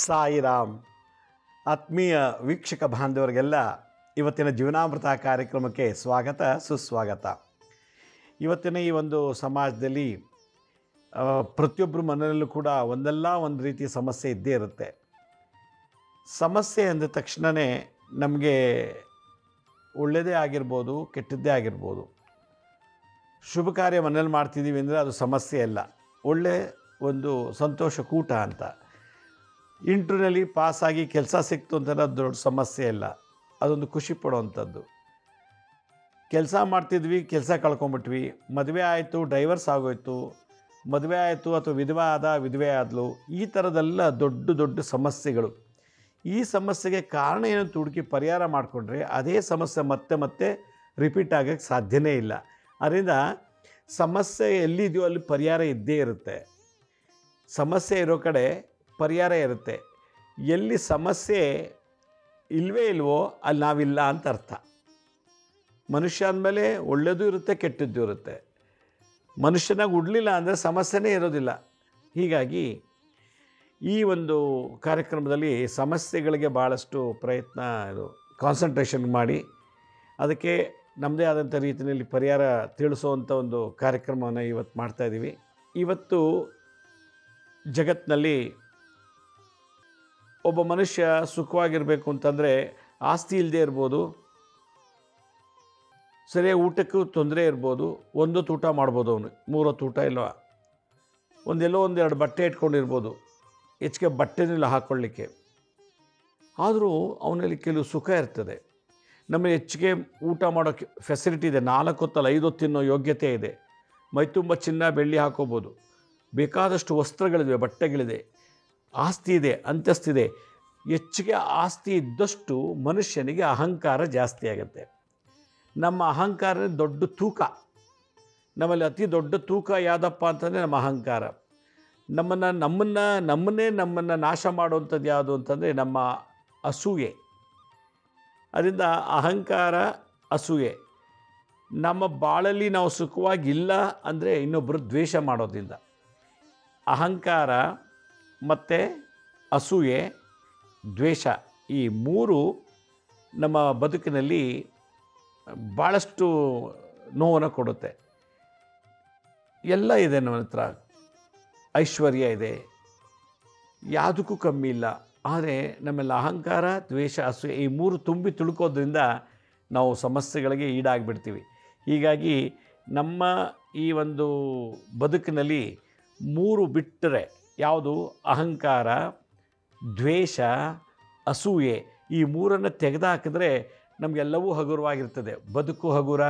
ಸಾಯಿರಾಮ್. ಆತ್ಮೀಯ ವೀಕ್ಷಕ ಬಾಂಧವರಿಗೆಲ್ಲ ಇವತ್ತಿನ ಜೀವನಾಮೃತ ಕಾರ್ಯಕ್ರಮಕ್ಕೆ ಸ್ವಾಗತ ಸುಸ್ವಾಗತ. ಇವತ್ತಿನ ಈ ಒಂದು ಸಮಾಜದಲ್ಲಿ ಪ್ರತಿಯೊಬ್ಬರ ಮನೆಯಲ್ಲೂ ಕೂಡ ಒಂದಲ್ಲ ಒಂದು ರೀತಿಯ ಸಮಸ್ಯೆ ಇದ್ದೇ ಇರುತ್ತೆ. ಸಮಸ್ಯೆ ಅಂದ ತಕ್ಷಣವೇ ನಮಗೆ ಒಳ್ಳೆಯದೇ ಆಗಿರ್ಬೋದು, ಕೆಟ್ಟದ್ದೇ ಆಗಿರ್ಬೋದು. ಶುಭ ಕಾರ್ಯ ಮನೇಲಿ ಮಾಡ್ತಿದ್ದೀವಿ ಅಂದರೆ ಅದು ಸಮಸ್ಯೆ ಅಲ್ಲ, ಒಳ್ಳೆ ಒಂದು ಸಂತೋಷ ಕೂಟ ಅಂತ. ಇಂಟರ್ನಲ್ಲಿ ಪಾಸಾಗಿ ಕೆಲಸ ಸಿಕ್ತು ಅಂತ ಅದು ದೊಡ್ಡ ಸಮಸ್ಯೆ ಇಲ್ಲ, ಅದೊಂದು ಖುಷಿ ಪಡೋವಂಥದ್ದು. ಕೆಲಸ ಮಾಡ್ತಿದ್ವಿ, ಕೆಲಸ ಕಳ್ಕೊಂಬಿಟ್ವಿ, ಮದುವೆ ಆಯಿತು, ಡೈವರ್ಸ್ ಆಗೋಯ್ತು, ಮದುವೆ ಆಯಿತು ಅಥವಾ ವಿಧವೆ ಆದಲು, ಈ ಥರದ್ದೆಲ್ಲ ದೊಡ್ಡ ದೊಡ್ಡ ಸಮಸ್ಯೆಗಳು. ಈ ಸಮಸ್ಯೆಗೆ ಕಾರಣ ಏನು ಹುಡುಕಿ ಪರಿಹಾರ ಮಾಡಿಕೊಂಡ್ರೆ ಅದೇ ಸಮಸ್ಯೆ ಮತ್ತೆ ಮತ್ತೆ ರಿಪೀಟ್ ಆಗೋಕ್ಕೆ ಸಾಧ್ಯನೇ ಇಲ್ಲ. ಅದರಿಂದ ಸಮಸ್ಯೆ ಎಲ್ಲಿದೆಯೋ ಅಲ್ಲಿ ಪರಿಹಾರ ಇದ್ದೇ ಇರುತ್ತೆ. ಸಮಸ್ಯೆ ಇರೋ ಕಡೆ ಪರಿಹಾರ ಇರುತ್ತೆ. ಎಲ್ಲಿ ಸಮಸ್ಯೆ ಇಲ್ವೋ ಅಲ್ಲಿ ನಾವಿಲ್ಲ ಅಂತ ಅರ್ಥ. ಮನುಷ್ಯ ಅಂದಮೇಲೆ ಒಳ್ಳೆಯದು ಇರುತ್ತೆ, ಕೆಟ್ಟದ್ದು ಇರುತ್ತೆ. ಮನುಷ್ಯನಾಗ ಉಡಲಿಲ್ಲ ಅಂದರೆ ಸಮಸ್ಯೆನೇ ಇರೋದಿಲ್ಲ. ಹೀಗಾಗಿ ಈ ಒಂದು ಕಾರ್ಯಕ್ರಮದಲ್ಲಿ ಸಮಸ್ಯೆಗಳಿಗೆ ಭಾಳಷ್ಟು ಪ್ರಯತ್ನ ಕಾನ್ಸಂಟ್ರೇಷನ್ ಮಾಡಿ ಅದಕ್ಕೆ ನಮ್ಮದೇ ಆದಂಥ ರೀತಿಯಲ್ಲಿ ಪರಿಹಾರ ತಿಳಿಸೋವಂಥ ಒಂದು ಕಾರ್ಯಕ್ರಮವನ್ನು ಇವತ್ತು ಮಾಡ್ತಾಯಿದ್ದೀವಿ. ಇವತ್ತು ಜಗತ್ತಿನಲ್ಲಿ ಒಬ್ಬ ಮನುಷ್ಯ ಸುಖವಾಗಿರಬೇಕು ಅಂತಂದರೆ ಆಸ್ತಿ ಇಲ್ಲದೆ ಇರ್ಬೋದು, ಸರಿಯಾಗಿ ಊಟಕ್ಕೂ ತೊಂದರೆ ಇರ್ಬೋದು, ಒಂದೊತ್ತು ಊಟ ಮಾಡ್ಬೋದು, ಅವನು ಮೂರೊತ್ತು ಊಟ ಇಲ್ವ, ಒಂದೆರಡು ಬಟ್ಟೆ ಇಟ್ಕೊಂಡಿರ್ಬೋದು, ಹೆಚ್ಚಿಗೆ ಬಟ್ಟೆನೆಲ್ಲ ಹಾಕ್ಕೊಳ್ಳಿಕ್ಕೆ. ಆದರೂ ಅವನಲ್ಲಿ ಕೆಲವು ಸುಖ ಇರ್ತದೆ. ನಮಗೆ ಹೆಚ್ಚಿಗೆ ಊಟ ಮಾಡೋಕ್ಕೆ ಫೆಸಿಲಿಟಿ ಇದೆ, 4 ಹೊತ್ತಲ್ಲ 5 ಹೊತ್ತು ತಿನ್ನೋ ಯೋಗ್ಯತೆ ಇದೆ, ಮೈ ತುಂಬ ಚಿನ್ನ ಬೆಳ್ಳಿ ಹಾಕೋಬೋದು, ಬೇಕಾದಷ್ಟು ವಸ್ತ್ರಗಳಿವೆ, ಬಟ್ಟೆಗಳಿದೆ, ಆಸ್ತಿ ಇದೆ, ಅಂತಸ್ತಿದೆ. ಹೆಚ್ಚಿಗೆ ಆಸ್ತಿ ಇದ್ದಷ್ಟು ಮನುಷ್ಯನಿಗೆ ಅಹಂಕಾರ ಜಾಸ್ತಿ ಆಗುತ್ತೆ. ನಮ್ಮ ಅಹಂಕಾರ ದೊಡ್ಡ ತೂಕ. ನಮ್ಮಲ್ಲಿ ಅತಿ ದೊಡ್ಡ ತೂಕ ಯಾವುದಪ್ಪ ಅಂತಂದರೆ ನಮ್ಮ ಅಹಂಕಾರ. ನಮ್ಮನ್ನೇ ನಾಶ ಮಾಡುವಂಥದ್ದು ಯಾವುದು ಅಂತಂದರೆ ನಮ್ಮ ಅಸೂಯೆ. ಅದರಿಂದ ಅಹಂಕಾರ, ಅಸೂಯೆ. ನಮ್ಮ ಬಾಳಲ್ಲಿ ನಾವು ಸುಖವಾಗಿಲ್ಲ ಅಂದರೆ ಇನ್ನೊಬ್ಬರು ದ್ವೇಷ ಮಾಡೋದ್ರಿಂದ. ಅಹಂಕಾರ ಮತ್ತು ಅಸೂಯೆ, ದ್ವೇಷ, ಈ 3 ನಮ್ಮ ಬದುಕಿನಲ್ಲಿ ಭಾಳಷ್ಟು ನೋವನ್ನು ಕೊಡುತ್ತೆ. ಎಲ್ಲ ಇದೆ ನಮ್ಮ ಹತ್ರ, ಐಶ್ವರ್ಯ ಇದೆ, ಯಾವುದಕ್ಕೂ ಕಮ್ಮಿ ಇಲ್ಲ. ಆದರೆ ನಮ್ಮೆಲ್ಲ ಅಹಂಕಾರ, ದ್ವೇಷ, ಅಸೂಯೆ ಈ 3 ತುಂಬಿ ತುಳುಕೋದ್ರಿಂದ ನಾವು ಸಮಸ್ಯೆಗಳಿಗೆ ಈಡಾಗಿಬಿಡ್ತೀವಿ. ಹೀಗಾಗಿ ನಮ್ಮ ಈ ಒಂದು ಬದುಕಿನಲ್ಲಿ 3 ಬಿಟ್ಟರೆ ಯಾವುದು, ಅಹಂಕಾರ, ದ್ವೇಷ, ಅಸೂಯೆ, ಈ 3 ತೆಗೆದುಹಾಕಿದ್ರೆ ನಮಗೆಲ್ಲವೂ ಹಗುರವಾಗಿರ್ತದೆ. ಬದುಕು ಹಗುರ,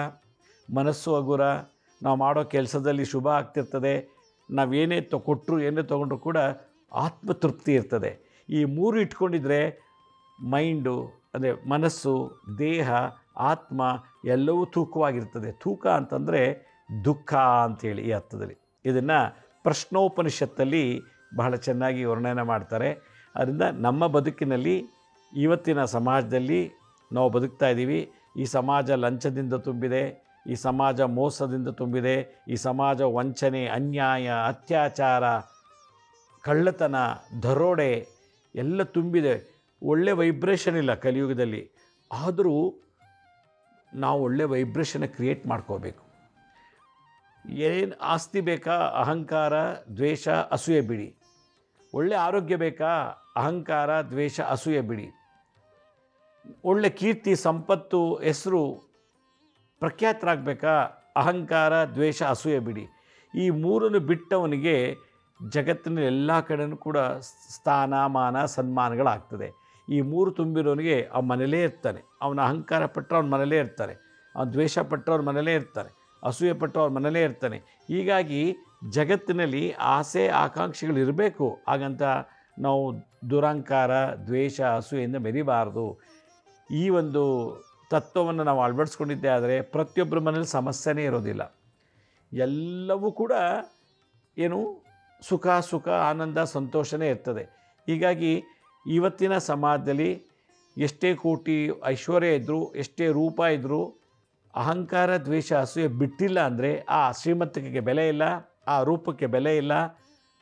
ಮನಸ್ಸು ಹಗುರ, ನಾವು ಮಾಡೋ ಕೆಲಸದಲ್ಲಿ ಶುಭ ಆಗ್ತಿರ್ತದೆ, ನಾವೇನೇ ಕೊಟ್ಟರು ಏನೇ ತೊಗೊಂಡ್ರು ಕೂಡ ಆತ್ಮತೃಪ್ತಿ ಇರ್ತದೆ. ಈ 3 ಇಟ್ಕೊಂಡಿದ್ರೆ ಮೈಂಡು ಅಂದರೆ ಮನಸ್ಸು, ದೇಹ, ಆತ್ಮ ಎಲ್ಲವೂ ತೂಕವಾಗಿರ್ತದೆ. ತೂಕ ಅಂತಂದರೆ ದುಃಖ ಅಂಥೇಳಿ ಈ ಅರ್ಥದಲ್ಲಿ. ಇದನ್ನು ಪ್ರಶ್ನೋಪನಿಷತ್ತಲ್ಲಿ ಬಹಳ ಚೆನ್ನಾಗಿ ವರ್ಣನೆ ಮಾಡ್ತಾರೆ. ಅದರಿಂದ ನಮ್ಮ ಬದುಕಿನಲ್ಲಿ ಇವತ್ತಿನ ಸಮಾಜದಲ್ಲಿ ನಾವು ಬದುಕ್ತಾ ಇದ್ದೀವಿ. ಈ ಸಮಾಜ ಲಂಚದಿಂದ ತುಂಬಿದೆ, ಈ ಸಮಾಜ ಮೋಸದಿಂದ ತುಂಬಿದೆ, ಈ ಸಮಾಜ ವಂಚನೆ, ಅನ್ಯಾಯ, ಅತ್ಯಾಚಾರ, ಕಳ್ಳತನ, ದರೋಡೆ ಎಲ್ಲ ತುಂಬಿದೆ. ಒಳ್ಳೆ ವೈಬ್ರೇಷನ್ ಇಲ್ಲ ಕಲಿಯುಗದಲ್ಲಿ. ಆದರೂ ನಾವು ಒಳ್ಳೆ ವೈಬ್ರೇಷನ್ನ ಕ್ರಿಯೇಟ್ ಮಾಡ್ಕೋಬೇಕು. ಏನು ಆಸ್ತಿ ಬೇಕಾ, ಅಹಂಕಾರ, ದ್ವೇಷ, ಅಸೂಯೆ ಬಿಡಿ. ಒಳ್ಳೆ ಆರೋಗ್ಯ ಬೇಕಾ, ಅಹಂಕಾರ, ದ್ವೇಷ, ಅಸೂಯೆ ಬಿಡಿ. ಒಳ್ಳೆ ಕೀರ್ತಿ, ಸಂಪತ್ತು, ಹೆಸರು, ಪ್ರಖ್ಯಾತರಾಗಬೇಕಾ, ಅಹಂಕಾರ, ದ್ವೇಷ, ಅಸೂಯೆ ಬಿಡಿ. ಈ 3 ಬಿಟ್ಟವನಿಗೆ ಜಗತ್ತಿನ ಎಲ್ಲ ಕಡೆಯೂ ಕೂಡ ಸ್ಥಾನ, ಮಾನ, ಸನ್ಮಾನಗಳಾಗ್ತದೆ. ಈ 3 ತುಂಬಿರೋನಿಗೆ ಅವನ ಮನೇಲೇ ಇರ್ತಾನೆ. ಅವನ ಅಹಂಕಾರ ಪಟ್ಟರೆ ಅವನ ಮನೇಲೇ ಇರ್ತಾನೆ, ಅವನ ದ್ವೇಷ ಪಟ್ಟರೆ ಅವ್ರ ಮನೇಲೇ ಇರ್ತಾನೆ, ಅಸೂಯೆ ಪಟ್ಟರೆ ಅವ್ರ ಮನೇಲೇ ಇರ್ತಾನೆ. ಹೀಗಾಗಿ ಜಗತ್ತಿನಲ್ಲಿ ಆಸೆ ಆಕಾಂಕ್ಷೆಗಳು ಇರಬೇಕು. ಹಾಗಂತ ನಾವು ದುರಹಂಕಾರ, ದ್ವೇಷ, ಅಸೂಯೆಯಿಂದ ಮೆರಿಬಾರ್ದು. ಈ ಒಂದು ತತ್ವವನ್ನು ನಾವು ಅಳವಡಿಸ್ಕೊಂಡಿದ್ದೇ ಆದರೆ ಪ್ರತಿಯೊಬ್ಬರ ಮನೇಲಿ ಸಮಸ್ಯೆನೇ ಇರೋದಿಲ್ಲ. ಎಲ್ಲವೂ ಕೂಡ ಏನು ಸುಖ, ಆನಂದ, ಸಂತೋಷನೇ ಇರ್ತದೆ. ಹೀಗಾಗಿ ಇವತ್ತಿನ ಸಮಾಜದಲ್ಲಿ ಎಷ್ಟೇ ಕೋಟಿ ಐಶ್ವರ್ಯ ಇದ್ದರೂ, ಎಷ್ಟೇ ರೂಪ ಇದ್ದರೂ, ಅಹಂಕಾರ, ದ್ವೇಷ, ಅಸೂಯೆ ಬಿಟ್ಟಿಲ್ಲ ಅಂದರೆ ಆ ಶ್ರೀಮಂತಿಕೆಗೆ ಬೆಲೆ ಇಲ್ಲ, ಆ ರೂಪಕ್ಕೆ ಬೆಲೆ ಇಲ್ಲ,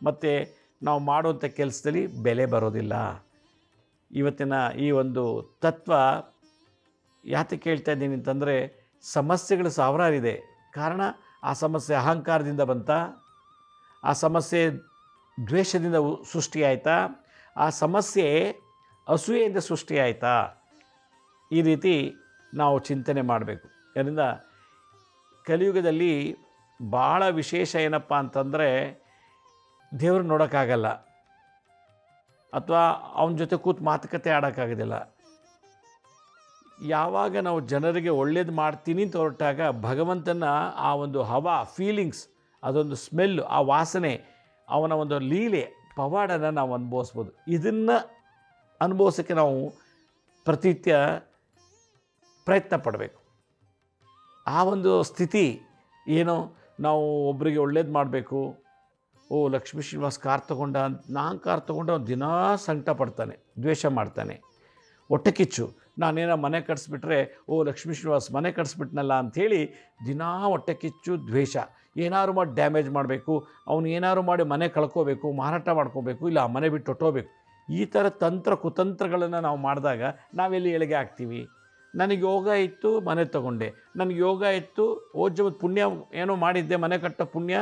ಮತ್ತು ನಾವು ಮಾಡುವಂಥ ಕೆಲಸದಲ್ಲಿ ಬೆಲೆ ಬರೋದಿಲ್ಲ. ಇವತ್ತಿನ ಈ ಒಂದು ತತ್ವ ಯಾತಕ್ಕೆ ಹೇಳ್ತಾ ಇದ್ದೀನಿ ಅಂತಂದರೆ, ಸಮಸ್ಯೆಗಳು ಸಾವಿರಾರಿದೆ. ಕಾರಣ ಆ ಸಮಸ್ಯೆ ಅಹಂಕಾರದಿಂದ ಬಂತ, ಆ ಸಮಸ್ಯೆ ದ್ವೇಷದಿಂದ ಸೃಷ್ಟಿಯಾಯಿತಾ, ಆ ಸಮಸ್ಯೆ ಅಸೂಯೆಯಿಂದ ಸೃಷ್ಟಿಯಾಯಿತಾ, ಈ ರೀತಿ ನಾವು ಚಿಂತನೆ ಮಾಡಬೇಕು. ಇದರಿಂದ ಕಲಿಯುಗದಲ್ಲಿ ಭಾಳ ವಿಶೇಷ ಏನಪ್ಪ ಅಂತಂದರೆ, ದೇವ್ರು ನೋಡೋಕ್ಕಾಗಲ್ಲ, ಅಥವಾ ಅವನ ಜೊತೆ ಕೂತು ಮಾತುಕತೆ ಆಡೋಕ್ಕಾಗೋದಿಲ್ಲ. ಯಾವಾಗ ನಾವು ಜನರಿಗೆ ಒಳ್ಳೇದು ಮಾಡ್ತೀನಿ ಅಂತ ಹೊರಟಾಗ ಭಗವಂತನ ಆ ಒಂದು ಹವಾ, ಫೀಲಿಂಗ್ಸ್, ಅದೊಂದು ಸ್ಮೆಲ್ಲು, ಆ ವಾಸನೆ, ಅವನ ಒಂದು ಲೀಲೆ, ಪವಾಡನ ನಾವು ಅನುಭವಿಸ್ಬೋದು. ಇದನ್ನು ಅನುಭವಿಸೋಕ್ಕೆ ನಾವು ಪ್ರತಿನಿತ್ಯ ಪ್ರಯತ್ನ ಪಡಬೇಕು. ಆ ಒಂದು ಸ್ಥಿತಿ ಏನು, ನಾವು ಒಬ್ಬರಿಗೆ ಒಳ್ಳೇದು ಮಾಡಬೇಕು. ಓ, ಲಕ್ಷ್ಮೀ ಶ್ರೀನಿವಾಸ್ ಕಾರ್ ತೊಗೊಂಡ, ನಾನು ಕಾರ್ ತೊಗೊಂಡು ಅವ್ನು ದಿನಾ ಸಂಕಟ ಪಡ್ತಾನೆ, ದ್ವೇಷ ಮಾಡ್ತಾನೆ, ಹೊಟ್ಟೆ ಕಿಚ್ಚು. ನಾನೇನೋ ಮನೆ ಕಟ್ಸ್ಬಿಟ್ರೆ, ಓ ಲಕ್ಷ್ಮೀ ಶ್ರೀನಿವಾಸ್ ಮನೆ ಕಟ್ಸ್ಬಿಟ್ನಲ್ಲ ಅಂಥೇಳಿ ದಿನಾ ಹೊಟ್ಟೆ ಕಿಚ್ಚು, ದ್ವೇಷ. ಏನಾದ್ರು ಮಾಡಿ ಡ್ಯಾಮೇಜ್ ಮಾಡಬೇಕು, ಅವನು ಏನಾದ್ರು ಮಾಡಿ ಮನೆ ಕಳ್ಕೋಬೇಕು, ಮಾರಾಟ ಮಾಡ್ಕೋಬೇಕು, ಇಲ್ಲ ಮನೆ ಬಿಟ್ಟು ಹೊಟ್ಟೋಗ್ಬೇಕು. ಈ ಥರ ತಂತ್ರ ಕುತಂತ್ರಗಳನ್ನು ನಾವು ಮಾಡಿದಾಗ ನಾವೆಲ್ಲಿ ಏಳಿಗೆ ಆಗ್ತೀವಿ? ನನಗೆ ಯೋಗ ಇತ್ತು, ಮನೆ ತೊಗೊಂಡೆ. ನನಗೆ ಯೋಗ ಇತ್ತು, ಓಜವದ ಪುಣ್ಯ ಏನೋ ಮಾಡಿದ್ದೆ, ಮನೆ ಕಟ್ಟೋ ಪುಣ್ಯ,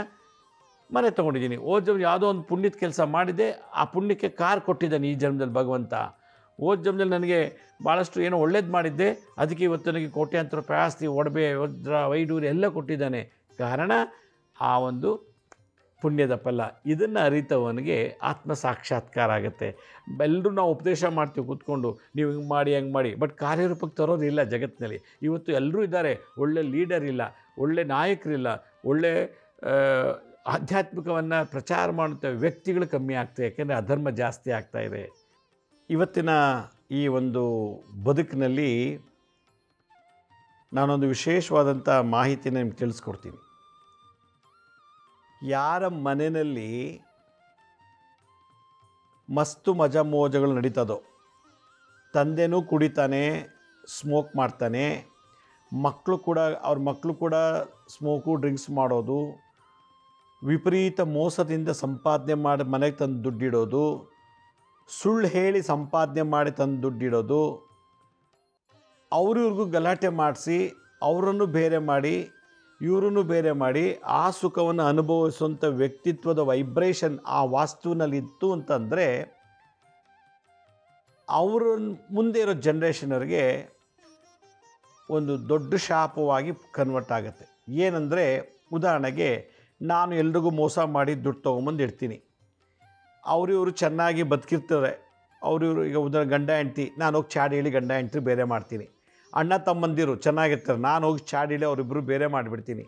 ಮನೆ ತೊಗೊಂಡಿದ್ದೀನಿ. ಓಜವ್ ಯಾವುದೋ ಒಂದು ಪುಣ್ಯದ ಕೆಲಸ ಮಾಡಿದ್ದೆ, ಆ ಪುಣ್ಯಕ್ಕೆ ಕಾರ್ ಕೊಟ್ಟಿದ್ದಾನೆ ಈ ಜನ್ಮದಲ್ಲಿ ಭಗವಂತ. ಓದ್ ಜನ್ಮದಲ್ಲಿ ನನಗೆ ಭಾಳಷ್ಟು ಏನೋ ಒಳ್ಳೇದು ಮಾಡಿದ್ದೆ, ಅದಕ್ಕೆ ಇವತ್ತು ನನಗೆ ಕೋಟ್ಯಾಂತರ ರೂಪಾಯಿ ಆಸ್ತಿ, ಒಡವೆ, ವಜ್ರ, ವೈಡೂರ್ಯ ಎಲ್ಲ ಕೊಟ್ಟಿದ್ದಾನೆ. ಕಾರಣ ಆ ಒಂದು ಪುಣ್ಯದ ಫಲ. ಇದನ್ನು ಅರಿತವನಿಗೆ ಆತ್ಮ ಸಾಕ್ಷಾತ್ಕಾರ ಆಗುತ್ತೆ. ಎಲ್ಲರೂ ನಾವು ಉಪದೇಶ ಮಾಡ್ತೀವಿ ಕೂತ್ಕೊಂಡು, ನೀವು ಹಿಂಗೆ ಮಾಡಿ ಹಂಗೆ ಮಾಡಿ, ಬಟ್ ಕಾರ್ಯರೂಪಕ್ಕೆ ತರೋದಿಲ್ಲ ಜಗತ್ತಿನಲ್ಲಿ. ಇವತ್ತು ಎಲ್ಲರೂ ಇದ್ದಾರೆ, ಒಳ್ಳೆ ಲೀಡರ್ ಇಲ್ಲ, ಒಳ್ಳೆ ನಾಯಕರಿಲ್ಲ, ಒಳ್ಳೆ ಆಧ್ಯಾತ್ಮಿಕವನ್ನು ಪ್ರಚಾರ ಮಾಡುವಂಥ ವ್ಯಕ್ತಿಗಳು ಕಮ್ಮಿ ಆಗ್ತವೆ. ಯಾಕೆಂದರೆ ಅಧರ್ಮ ಜಾಸ್ತಿ ಆಗ್ತಾಯಿದೆ. ಇವತ್ತಿನ ಈ ಒಂದು ಬದುಕಿನಲ್ಲಿ ನಾನೊಂದು ವಿಶೇಷವಾದಂಥ ಮಾಹಿತಿನ ನಿಮ್ಗೆ ತಿಳಿಸ್ಕೊಡ್ತೀನಿ. ಯಾರ ಮನೆಯಲ್ಲಿ ಮಸ್ತು ಮಜಾ ಮೋಜಗಳು ನಡೀತದೋ, ತಂದೆನೂ ಕುಡಿತಾನೆ, ಸ್ಮೋಕ್ ಮಾಡ್ತಾನೆ, ಅವ್ರ ಮಕ್ಕಳು ಕೂಡ ಸ್ಮೋಕು, ಡ್ರಿಂಕ್ಸ್ ಮಾಡೋದು, ವಿಪರೀತ ಮೋಸದಿಂದ ಸಂಪಾದನೆ ಮಾಡಿ ಮನೆಗೆ ತಂದು ದುಡ್ಡಿಡೋದು, ಸುಳ್ಳು ಹೇಳಿ ಸಂಪಾದನೆ ಮಾಡಿ ತಂದು ದುಡ್ಡಿಡೋದು, ಅವ್ರಿವ್ರಿಗೂ ಗಲಾಟೆ ಮಾಡಿಸಿ ಅವರನ್ನು ಬೇರೆ ಮಾಡಿ ಇವರನ್ನು ಬೇರೆ ಮಾಡಿ ಆ ಸುಖವನ್ನು ಅನುಭವಿಸುವಂಥ ವ್ಯಕ್ತಿತ್ವದ ವೈಬ್ರೇಷನ್ ಆ ವಾಸ್ತುವಿನಲ್ಲಿತ್ತು ಅಂತಂದರೆ, ಅವರ ಮುಂದೆ ಇರೋ ಜನ್ರೇಷನವ್ರಿಗೆ ಒಂದು ದೊಡ್ಡ ಶಾಪವಾಗಿ ಕನ್ವರ್ಟ್ ಆಗುತ್ತೆ. ಏನಂದರೆ, ಉದಾಹರಣೆಗೆ ನಾನು ಎಲ್ರಿಗೂ ಮೋಸ ಮಾಡಿ ದುಡ್ಡು ತೊಗೊಂಬಂದು ಇಡ್ತೀನಿ. ಇವರು ಚೆನ್ನಾಗಿ ಬದುಕಿರ್ತಾರೆ. ಇವರು ಈಗ ಉದಾಹರಣೆ ಗಂಡ ಹೆಂಡ್ತಿ, ನಾನು ಹೋಗಿ ಚಾಡಿ ಹೇಳಿ ಗಂಡ ಹೆಂಡ್ತಿ ಬೇರೆ ಮಾಡ್ತೀನಿ. ಅಣ್ಣ ತಮ್ಮಂದಿರು ಚೆನ್ನಾಗಿರ್ತಾರೆ, ನಾನು ಹೋಗಿ ಚಾಡಿ ಹೇಳಿ ಅವರಿಬ್ಬರು ಬೇರೆ ಮಾಡಿಬಿಡ್ತೀನಿ.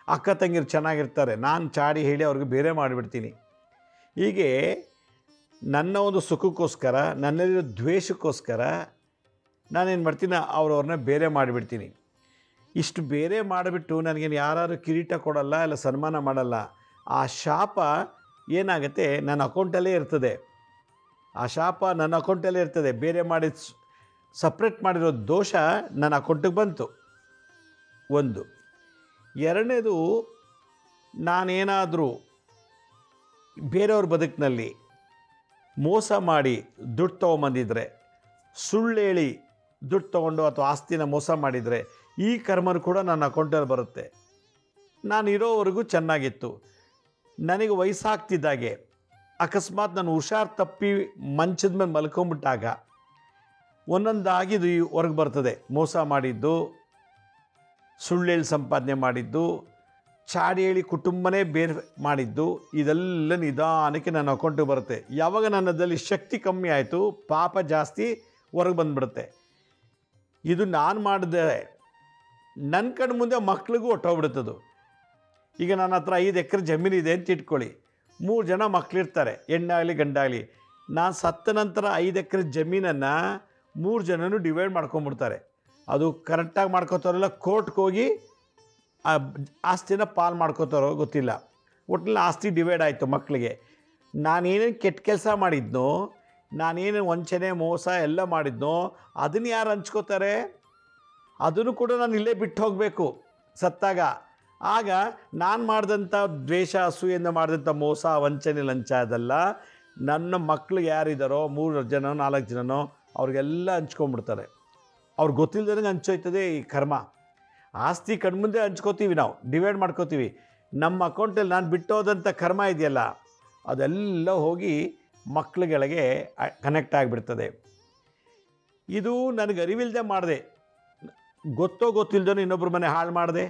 ಅಕ್ಕ ತಂಗಿರು ಚೆನ್ನಾಗಿರ್ತಾರೆ, ನಾನು ಚಾಡಿ ಹೇಳಿ ಅವ್ರಿಗೆ ಬೇರೆ ಮಾಡಿಬಿಡ್ತೀನಿ. ಹೀಗೆ ನನ್ನ ಒಂದು ಸುಖಕ್ಕೋಸ್ಕರ, ನನ್ನಲ್ಲಿರೋ ದ್ವೇಷಕ್ಕೋಸ್ಕರ ನಾನೇನು ಮಾಡ್ತೀನಿ, ಅವ್ರವ್ರನ್ನ ಬೇರೆ ಮಾಡಿಬಿಡ್ತೀನಿ. ಇಷ್ಟು ಬೇರೆ ಮಾಡಿಬಿಟ್ಟು ನನಗೇನು ಯಾರು ಕಿರೀಟ ಕೊಡಲ್ಲ, ಇಲ್ಲ ಸನ್ಮಾನ ಮಾಡಲ್ಲ. ಆ ಶಾಪ ಏನಾಗುತ್ತೆ, ನನ್ನ ಅಕೌಂಟಲ್ಲೇ ಇರ್ತದೆ. ಆ ಶಾಪ ನನ್ನ ಅಕೌಂಟಲ್ಲೇ ಇರ್ತದೆ. ಬೇರೆ ಮಾಡಿ ಸಪ್ರೇಟ್ ಮಾಡಿರೋ ದೋಷ ನನ್ನ ಅಕೌಂಟಿಗೆ ಬಂತು. ಒಂದು. ಎರಡನೇದು, ನಾನೇನಾದರೂ ಬೇರೆಯವ್ರ ಬದುಕಿನಲ್ಲಿ ಮೋಸ ಮಾಡಿ ದುಡ್ಡು ತೊಗೊಂಬಂದಿದ್ರೆ, ಸುಳ್ಳು ಹೇಳಿ ದುಡ್ಡು ತೊಗೊಂಡು ಅಥವಾ ಆಸ್ತಿನ ಮೋಸ ಮಾಡಿದರೆ, ಈ ಕರ್ಮನು ಕೂಡ ನನ್ನ ಅಕೌಂಟಲ್ಲಿ ಬರುತ್ತೆ. ನಾನು ಇರೋವರೆಗೂ ಚೆನ್ನಾಗಿತ್ತು. ನನಗೆ ವಯಸ್ಸಾಗ್ತಿದ್ದಾಗೆ ಅಕಸ್ಮಾತ್ ನಾನು ಹುಷಾರು ತಪ್ಪಿ ಮಂಚದ ಮೇಲೆ ಮಲ್ಕೊಂಬಿಟ್ಟಾಗ ಒಂದೊಂದಾಗಿ ಇದು ಹೊರಗೆ ಬರ್ತದೆ. ಮೋಸ ಮಾಡಿದ್ದು, ಸುಳ್ಳು ಹೇಳಿ ಸಂಪಾದನೆ ಮಾಡಿದ್ದು, ಚಾಡಿ ಹೇಳಿ ಕುಟುಂಬನೇ ಬೇರೆ ಮಾಡಿದ್ದು, ಇದೆಲ್ಲ ನಿಧಾನಕ್ಕೆ ನನ್ನ ಅಕೌಂಟಿಗೆ ಬರುತ್ತೆ. ಯಾವಾಗ ನನ್ನದಲ್ಲಿ ಶಕ್ತಿ ಕಮ್ಮಿ ಆಯಿತು, ಪಾಪ ಜಾಸ್ತಿ ಹೊರಗೆ ಬಂದುಬಿಡುತ್ತೆ. ಇದು ನಾನು ಮಾಡಿದೆ, ನನ್ನ ಕಣ್ಣು ಮುಂದೆ ಮಕ್ಳಿಗೂ ಹೊಟ್ಟೋಗ್ಬಿಡುತ್ತದು. ಈಗ ನನ್ನ ಹತ್ರ 5 ಎಕರೆ ಜಮೀನಿದೆ ಅಂತ ಇಟ್ಕೊಳ್ಳಿ. 3 ಜನ ಮಕ್ಕಳಿರ್ತಾರೆ, ಹೆಣ್ಣಾಗಲಿ ಗಂಡಾಗಲಿ. ನಾನು ಸತ್ತ ನಂತರ 5 ಎಕರೆ ಜಮೀನನ್ನು 3 ಜನನೂ ಡಿವೈಡ್ ಮಾಡ್ಕೊಂಬಿಡ್ತಾರೆ. ಅದು ಕರೆಕ್ಟಾಗಿ ಮಾಡ್ಕೋತಾರಲ್ಲ, ಕೋರ್ಟ್ಗೆ ಹೋಗಿ ಆ ಆಸ್ತಿನ ಪಾಲು ಮಾಡ್ಕೋತಾರೋ ಗೊತ್ತಿಲ್ಲ. ಒಟ್ಟಿನಲ್ಲಿ ಆಸ್ತಿ ಡಿವೈಡ್ ಆಯಿತು ಮಕ್ಕಳಿಗೆ. ನಾನೇನೇನು ಕೆಟ್ಟ ಕೆಲಸ ಮಾಡಿದ್ನೋ, ನಾನೇನು ವಂಚನೆ ಮೋಸ ಎಲ್ಲ ಮಾಡಿದ್ನೋ, ಅದನ್ನು ಯಾರು ಹಂಚ್ಕೋತಾರೆ? ಅದನ್ನು ಕೂಡ ನಾನು ಇಲ್ಲೇ ಬಿಟ್ಟು ಹೋಗಬೇಕು ಸತ್ತಾಗ. ಆಗ ನಾನು ಮಾಡಿದಂಥ ದ್ವೇಷ ಅಸೂಯೆಯಿಂದ ಮಾಡಿದಂಥ ಮೋಸ ವಂಚನೆ ಲಂಚ ಅದಲ್ಲ, ನನ್ನ ಮಕ್ಕಳು ಯಾರಿದ್ದಾರೋ 3 ಜನೋ 4 ಜನನೋ ಅವ್ರಿಗೆಲ್ಲ ಹಂಚ್ಕೊಂಡ್ಬಿಡ್ತಾರೆ. ಅವ್ರಿಗೆ ಗೊತ್ತಿಲ್ಲದಂಗೆ ಹಂಚೋಯ್ತದೆ ಈ ಕರ್ಮ. ಆಸ್ತಿ ಕಣ್ಮುಂದೆ ಹಂಚ್ಕೋತೀವಿ, ನಾವು ಡಿವೈಡ್ ಮಾಡ್ಕೋತೀವಿ. ನಮ್ಮ ಅಕೌಂಟಲ್ಲಿ ನಾನು ಬಿಟ್ಟೋದಂಥ ಕರ್ಮ ಇದೆಯಲ್ಲ, ಅದೆಲ್ಲ ಹೋಗಿ ಮಕ್ಕಳುಗಳಿಗೆ ಕನೆಕ್ಟ್ ಆಗಿಬಿಡ್ತದೆ. ಇದು ನನಗೆ ಅರಿವಿಲ್ಲದೆ ಮಾಡಿದೆ. ಗೊತ್ತೋ ಗೊತ್ತಿಲ್ಲದನೋ ಇನ್ನೊಬ್ಬರ ಮನೆ ಹಾಳು ಮಾಡಿದೆ,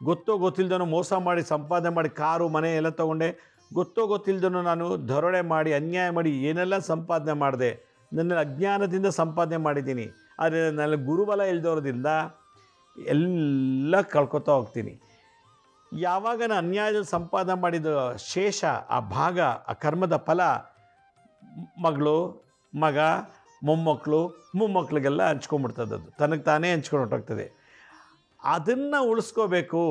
ಗೊತ್ತೋ ಗೊತ್ತಿಲ್ಲದನೋ ಮೋಸ ಮಾಡಿ ಸಂಪಾದನೆ ಮಾಡಿ ಕಾರು ಮನೆ ಎಲ್ಲ ತೊಗೊಂಡೆ, ಗೊತ್ತೋ ಗೊತ್ತಿಲ್ಲದನೋ ನಾನು ದರೋಡೆ ಮಾಡಿ ಅನ್ಯಾಯ ಮಾಡಿ ಏನೆಲ್ಲ ಸಂಪಾದನೆ ಮಾಡಿದೆ. ನನ್ನ ಅಜ್ಞಾನದಿಂದ ಸಂಪಾದನೆ ಮಾಡಿದ್ದೀನಿ. ಆದರೆ ನನ್ನ ಗುರುಬಲ ಇಲ್ದೋರೋದ್ರಿಂದ ಎಲ್ಲ ಕಳ್ಕೊತಾ ಹೋಗ್ತೀನಿ. ಯಾವಾಗ ನಾನು ಅನ್ಯಾಯದಲ್ಲಿ ಸಂಪಾದನೆ ಮಾಡಿದ ಶೇಷ, ಆ ಭಾಗ, ಆ ಕರ್ಮದ ಫಲ ಮಗಳು, ಮಗ, ಮೊಮ್ಮಕ್ಕಳಿಗೆಲ್ಲ ಹಂಚ್ಕೊಂಡ್ಬಿಡ್ತದೆ. ಅದು ತನಗೆ ತಾನೇ ಹಂಚ್ಕೊಂಡು ಹೊರಟೋಗ್ತದೆ. ಅದನ್ನು ಉಳಿಸ್ಕೋಬೇಕು.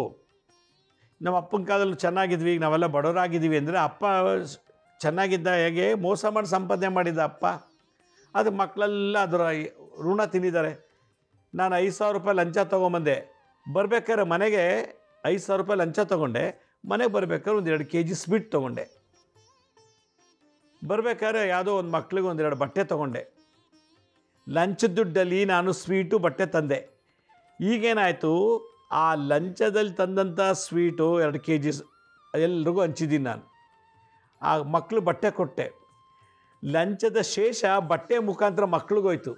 ನಮ್ಮ ಅಪ್ಪನ ಕಾಲದಲ್ಲಿ ಚೆನ್ನಾಗಿದ್ವಿ, ಈಗ ನಾವೆಲ್ಲ ಬಡವರಾಗಿದ್ದೀವಿ ಅಂದರೆ ಅಪ್ಪ ಚೆನ್ನಾಗಿದ್ದ ಹೇಗೆ ಮೋಸ ಮಾಡಿ ಸಂಪಾದನೆ ಮಾಡಿದ್ದ ಅಪ್ಪ, ಅದು ಮಕ್ಕಳೆಲ್ಲ ಅದರ ಋಣ ತಿಂದಿದ್ದಾರೆ. ನಾನು 5,000 ರೂಪಾಯಿ ಲಂಚ ತೊಗೊಂಬಂದೆ, ಬರ್ಬೇಕಾದ್ರೆ ಮನೆಗೆ 5,000 ರೂಪಾಯಿ ಲಂಚ ತೊಗೊಂಡೆ, ಮನೆಗೆ ಬರ್ಬೇಕಾದ್ರೆ 1-2 kg ಸ್ವೀಟ್ ತೊಗೊಂಡೆ, ಬರ್ಬೇಕಾದ್ರೆ ಯಾವುದೋ ಒಂದು ಮಕ್ಳಿಗೆ 1-2 ಬಟ್ಟೆ ತೊಗೊಂಡೆ. ಲಂಚದ ದುಡ್ಡಲ್ಲಿ ನಾನು ಸ್ವೀಟು ಬಟ್ಟೆ ತಂದೆ. ಈಗೇನಾಯಿತು, ಆ ಲಂಚದಲ್ಲಿ ತಂದಂಥ ಸ್ವೀಟು 2 kg ಎಲ್ರಿಗೂ ಹಂಚಿದ್ದೀನಿ ನಾನು. ಆ ಮಕ್ಕಳು ಬಟ್ಟೆ ಕೊಟ್ಟೆ. ಲಂಚದ ಶೇಷ ಬಟ್ಟೆ ಮುಖಾಂತರ ಮಕ್ಳಿಗೋಯ್ತು.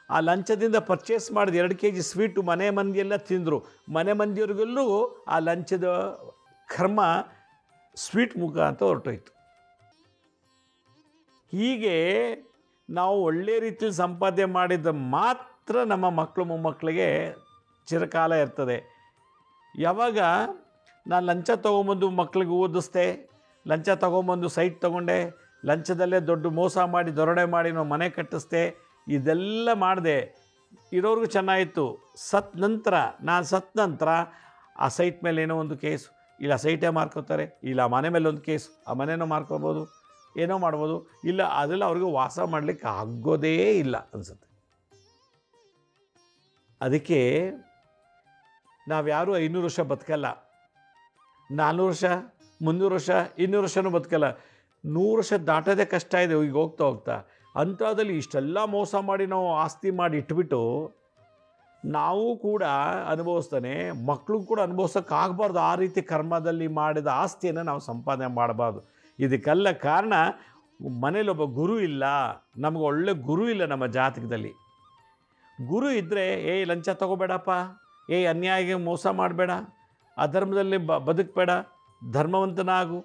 ಆ ಲಂಚದಿಂದ ಪರ್ಚೇಸ್ ಮಾಡಿದ 2 kg ಸ್ವೀಟು ಮನೆ ಮಂದಿಯೆಲ್ಲ ತಿಂದರು. ಮನೆ ಮಂದಿಯವ್ರಿಗೆಲ್ಲೂ ಆ ಲಂಚದ ಕರ್ಮ ಸ್ವೀಟ್ ಮುಖಾಂತರ ಹೊರಟೋಯ್ತು. ಹೀಗೆ ನಾವು ಒಳ್ಳೆ ರೀತಿಯಲ್ಲಿ ಸಂಪಾದನೆ ಮಾಡಿದ ಮಾತ್ರ ನಮ್ಮ ಮಕ್ಕಳು ಮೊಮ್ಮಕ್ಕಳಿಗೆ ಚಿರಕಾಲ ಇರ್ತದೆ. ಯಾವಾಗ ನಾನು ಲಂಚ ತೊಗೊಂಬಂದು ಮಕ್ಕಳಿಗೆ ಓದಿಸ್ದೆ, ಲಂಚ ತೊಗೊಂಬಂದು ಸೈಟ್ ತೊಗೊಂಡೆ, ಲಂಚದಲ್ಲೇ ದೊಡ್ಡ ಮೋಸ ಮಾಡಿ ದರೋಡೆ ಮಾಡಿ ನಾವು ಮನೆ ಕಟ್ಟಿಸ್ದೆ, ಇದೆಲ್ಲ ಮಾಡಿದೆ, ಇರೋರ್ಗೂ ಚೆನ್ನಾಗಿತ್ತು. ನಾನು ಸತ್ ನಂತರ ಆ ಸೈಟ್ ಮೇಲೆ ಏನೋ ಒಂದು ಕೇಸು, ಇಲ್ಲ ಸೈಟೇ ಮಾರ್ಕೋತಾರೆ, ಇಲ್ಲ ಮನೆ ಮೇಲೆ ಒಂದು ಕೇಸು, ಆ ಮನೆನೂ ಮಾರ್ಕೋಬೋದು, ಏನೋ ಮಾಡ್ಬೋದು, ಇಲ್ಲ ಅದೆಲ್ಲ ಅವ್ರಿಗೆ ವಾಸ ಮಾಡಲಿಕ್ಕೆ ಆಗೋದೇ ಇಲ್ಲ ಅನಿಸುತ್ತೆ. ಅದಕ್ಕೆ ನಾವ್ಯಾರೂ 500 ವರ್ಷ ಬದುಕಲ್ಲ, 400 ವರ್ಷ, 300 ವರ್ಷ, 200 ವರ್ಷನೂ ಬದುಕಲ್ಲ. 100 ವರ್ಷ ದಾಟೋದೇ ಕಷ್ಟ ಇದೆ ಈಗ ಹೋಗ್ತಾ ಹೋಗ್ತಾ. ಅಂಥದ್ರಲ್ಲಿ ಇಷ್ಟೆಲ್ಲ ಮೋಸ ಮಾಡಿ ನಾವು ಆಸ್ತಿ ಮಾಡಿ ಇಟ್ಬಿಟ್ಟು ನಾವು ಕೂಡ ಅನುಭವಿಸ್ತಾನೆ ಮಕ್ಕಳು ಕೂಡ ಅನುಭವಿಸೋಕ್ಕಾಗಬಾರ್ದು. ಆ ರೀತಿ ಕರ್ಮದಲ್ಲಿ ಮಾಡಿದ ಆಸ್ತಿಯನ್ನು ನಾವು ಸಂಪಾದನೆ ಮಾಡಬಾರ್ದು. ಇದಕ್ಕೆಲ್ಲ ಕಾರಣ ಮನೇಲೊಬ್ಬ ಗುರು ಇಲ್ಲ, ನಮಗೆ ಒಳ್ಳೆ ಗುರು ಇಲ್ಲ ನಮ್ಮ ಜಾತಕದಲ್ಲಿ. ಗುರು ಇದ್ದರೆ ಲಂಚ ತಗೋಬೇಡಪ್ಪ, ಅನ್ಯಾಯಕ್ಕೆ ಮೋಸ ಮಾಡಬೇಡ, ಅಧರ್ಮದಲ್ಲಿ ಬದುಕಬೇಡ, ಧರ್ಮವಂತನಾಗು,